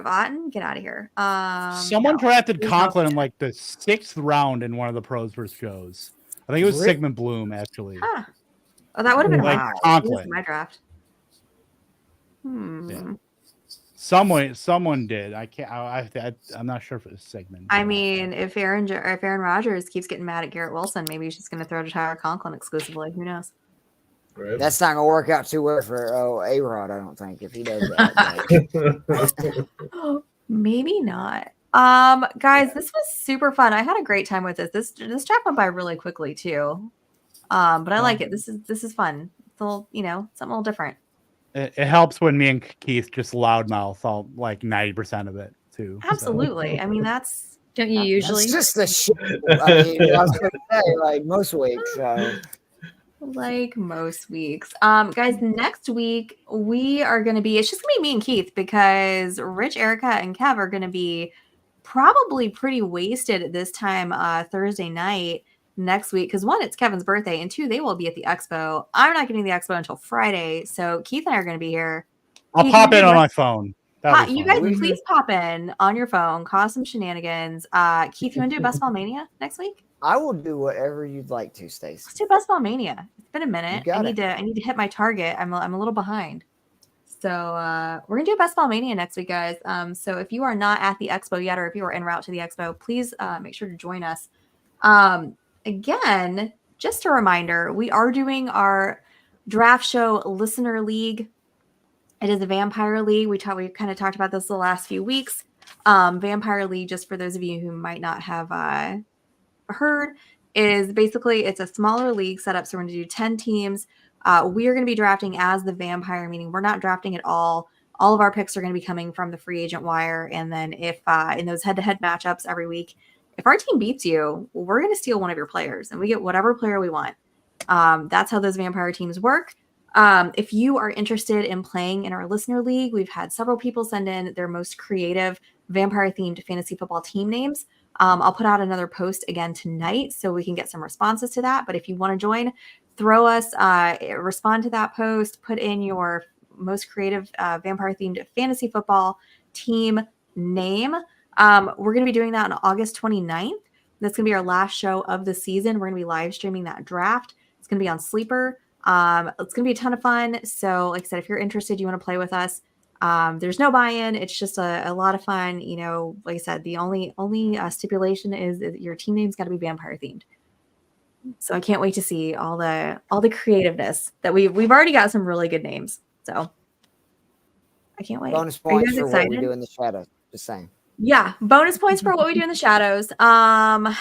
Otten. Get out of here. Someone No. drafted Please Conklin don't. in like the 6th round in one of the pros versus shows. I think it was Really? Sigmund Bloom actually. Huh. Oh, that would have been Like my Conklin. my draft. Yeah. Someone did. I can't. I'm not sure if it was Sigmund. I mean, if Aaron Rodgers keeps getting mad at Garrett Wilson, maybe he's just going to throw to Tyler Conklin exclusively. Who knows? Right. That's not gonna work out too well for A-Rod, I don't think, if he does that. Maybe not. Guys, this was super fun. I had a great time with this. This draft went by really quickly too. But I like it. This is fun. It's a little, something a little different. It helps when me and Keith just loudmouth all like 90% of it too. Absolutely. I mean, that's Don't you usually? It's just the shit. I mean, I was gonna say, like most weeks. So. like most weeks. Guys, next week we are going to be, it's just going to be me and Keith because Rich, Erika, and Kev are going to be probably pretty wasted at this time Thursday night next week because 1, it's Kevin's birthday, and 2, they will be at the expo. I'm not getting the expo until Friday, so Keith and I are going to be here. I'll Keith, pop in on my phone. You guys, please pop in on your phone, cause some shenanigans. Keith, you want to do Best Ball Mania next week? I will do whatever you'd like to, Stacey. Let's do Best Ball Mania. It's been a minute. I need it. to hit my target. I'm a little behind. So we're gonna do Best Ball Mania next week, guys. So if you are not at the expo yet, or if you are en route to the expo, please make sure to join us. Again, just a reminder, we are doing our draft show listener league. It is a Vampire League. We kind of talked about this the last few weeks. Vampire League, just for those of you who might not have heard, is basically it's a smaller league setup. So we're going to do 10 teams. We are going to be drafting as the Vampire, meaning we're not drafting at all. All of our picks are going to be coming from the free agent wire. And then if in those head-to-head matchups every week, if our team beats you, we're going to steal one of your players and we get whatever player we want. That's how those Vampire teams work. If you are interested in playing in our listener league, we've had several people send in their most creative Vampire-themed fantasy football team names. I'll put out another post again tonight so we can get some responses to that. But if you want to join, throw us, respond to that post, put in your most creative Vampire-themed fantasy football team name. We're going to be doing that on August 29th. That's going to be our last show of the season. We're going to be live streaming that draft. It's going to be on Sleeper. It's going to be a ton of fun. So like I said, if you're interested, you want to play with us, there's no buy-in. It's just a lot of fun. Like I said, the only stipulation is your team name's got to be Vampire themed. So I can't wait to see all the creativeness that we've already got some really good names. So I can't wait. Bonus points for excited? what we do in the shadows. Just saying. Yeah, bonus points for what we do in the shadows. I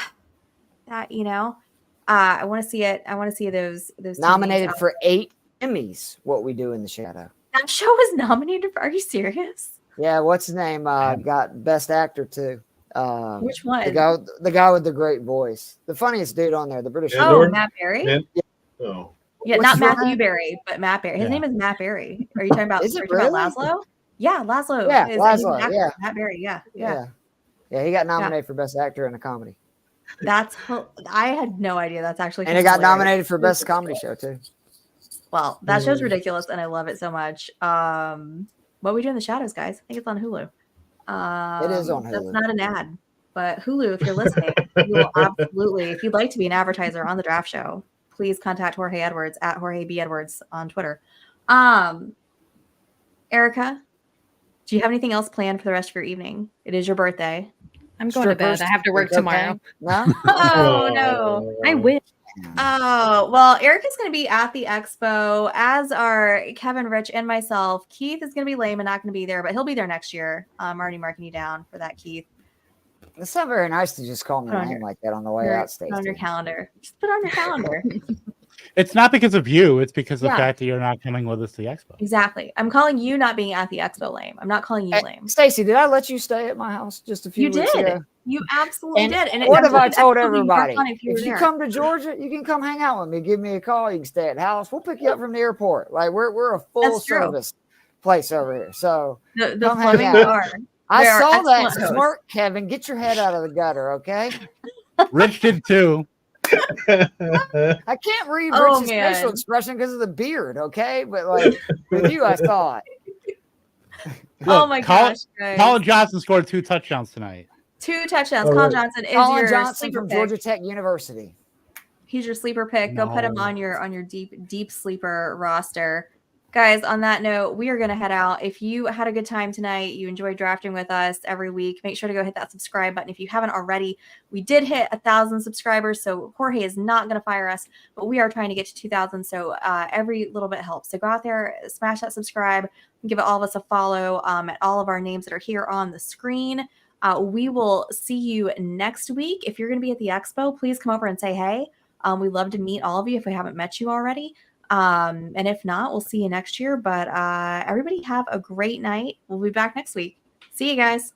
want to see it. I want to see those Nominated for 8 Emmys. What we do in the shadow. That show was nominated for. Are you serious? Yeah, what's his name? Got Best Actor too. Which one? The guy with the great voice, the funniest dude on there, the British. Oh, Matt Berry. Oh, yeah, What's not his Matthew name? Berry, but Matt Berry. His name is Matt Berry. Are you talking about? Is it are you talking really? about Laszlo? Yeah, Laszlo. Yeah, He's Laszlo, an actor. yeah. Matt Berry. Yeah. He got nominated for Best Actor in a Comedy, I had no idea. That's actually. and he got hilarious. nominated for Best Comedy Show too. Well, that show's ridiculous, and I love it so much. What We Do in the Shadows, guys. I think it's on Hulu. It is on Hulu. That's not an ad, but Hulu, if you're listening, you will absolutely. If you'd like to be an advertiser on the draft show, please contact Jorge Edwards at Jorge B. Edwards on Twitter. Erika, do you have anything else planned for the rest of your evening? It is your birthday. I'm going to bed. I have to work tomorrow. No. Oh no. I wish. Oh, well, Erika's going to be at the expo, as are Kevin, Rich, and myself. Keith is going to be lame and not going to be there, but he'll be there next year. I'm already marking you down for that, Keith. It's not very nice to just call me a name like that on the way out, Stacey. Put on your calendar. Just put it on your calendar. It's not because of you. It's because of the Yeah. fact that you're not coming with us to the expo. Exactly. I'm calling you not being at the expo lame. I'm not calling you lame. Stacey, did I let you stay at my house just a few You weeks did. ago? You absolutely did. And what have I told absolutely more everybody? fun if you were If you there. come to Georgia, you can come hang out with me. Give me a call. You can stay at the house. We'll pick you up from the airport. Like we're a full That's true. service place over here. So the come hang Flemings out. are. I They are saw that excellent hosts. smirk, Kevin. Get your head out of the gutter, okay? Rich did too. I can't read Oh, Rich's man. facial expression because of the beard, okay? But like with you, I saw it. Oh my gosh, guys. Colin Johnson scored 2 touchdowns tonight. 2 touchdowns. All Colin right. Johnson is Colin your Johnson sleeper from pick. Georgia Tech University. He's your sleeper pick. Go put him No. on your deep sleeper roster. Guys, on that note, we are going to head out. If you had a good time tonight, you enjoyed drafting with us every week, make sure to go hit that subscribe button if you haven't already. We did hit 1,000 subscribers, so Jorge is not going to fire us, but we are trying to get to 2,000, so every little bit helps. So go out there, smash that subscribe, and give all of us a follow at all of our names that are here on the screen. We will see you next week. If you're going to be at the expo, please come over and say hey. We'd love to meet all of you if we haven't met you already. And if not, we'll see you next year. But everybody have a great night. We'll be back next week. See you guys.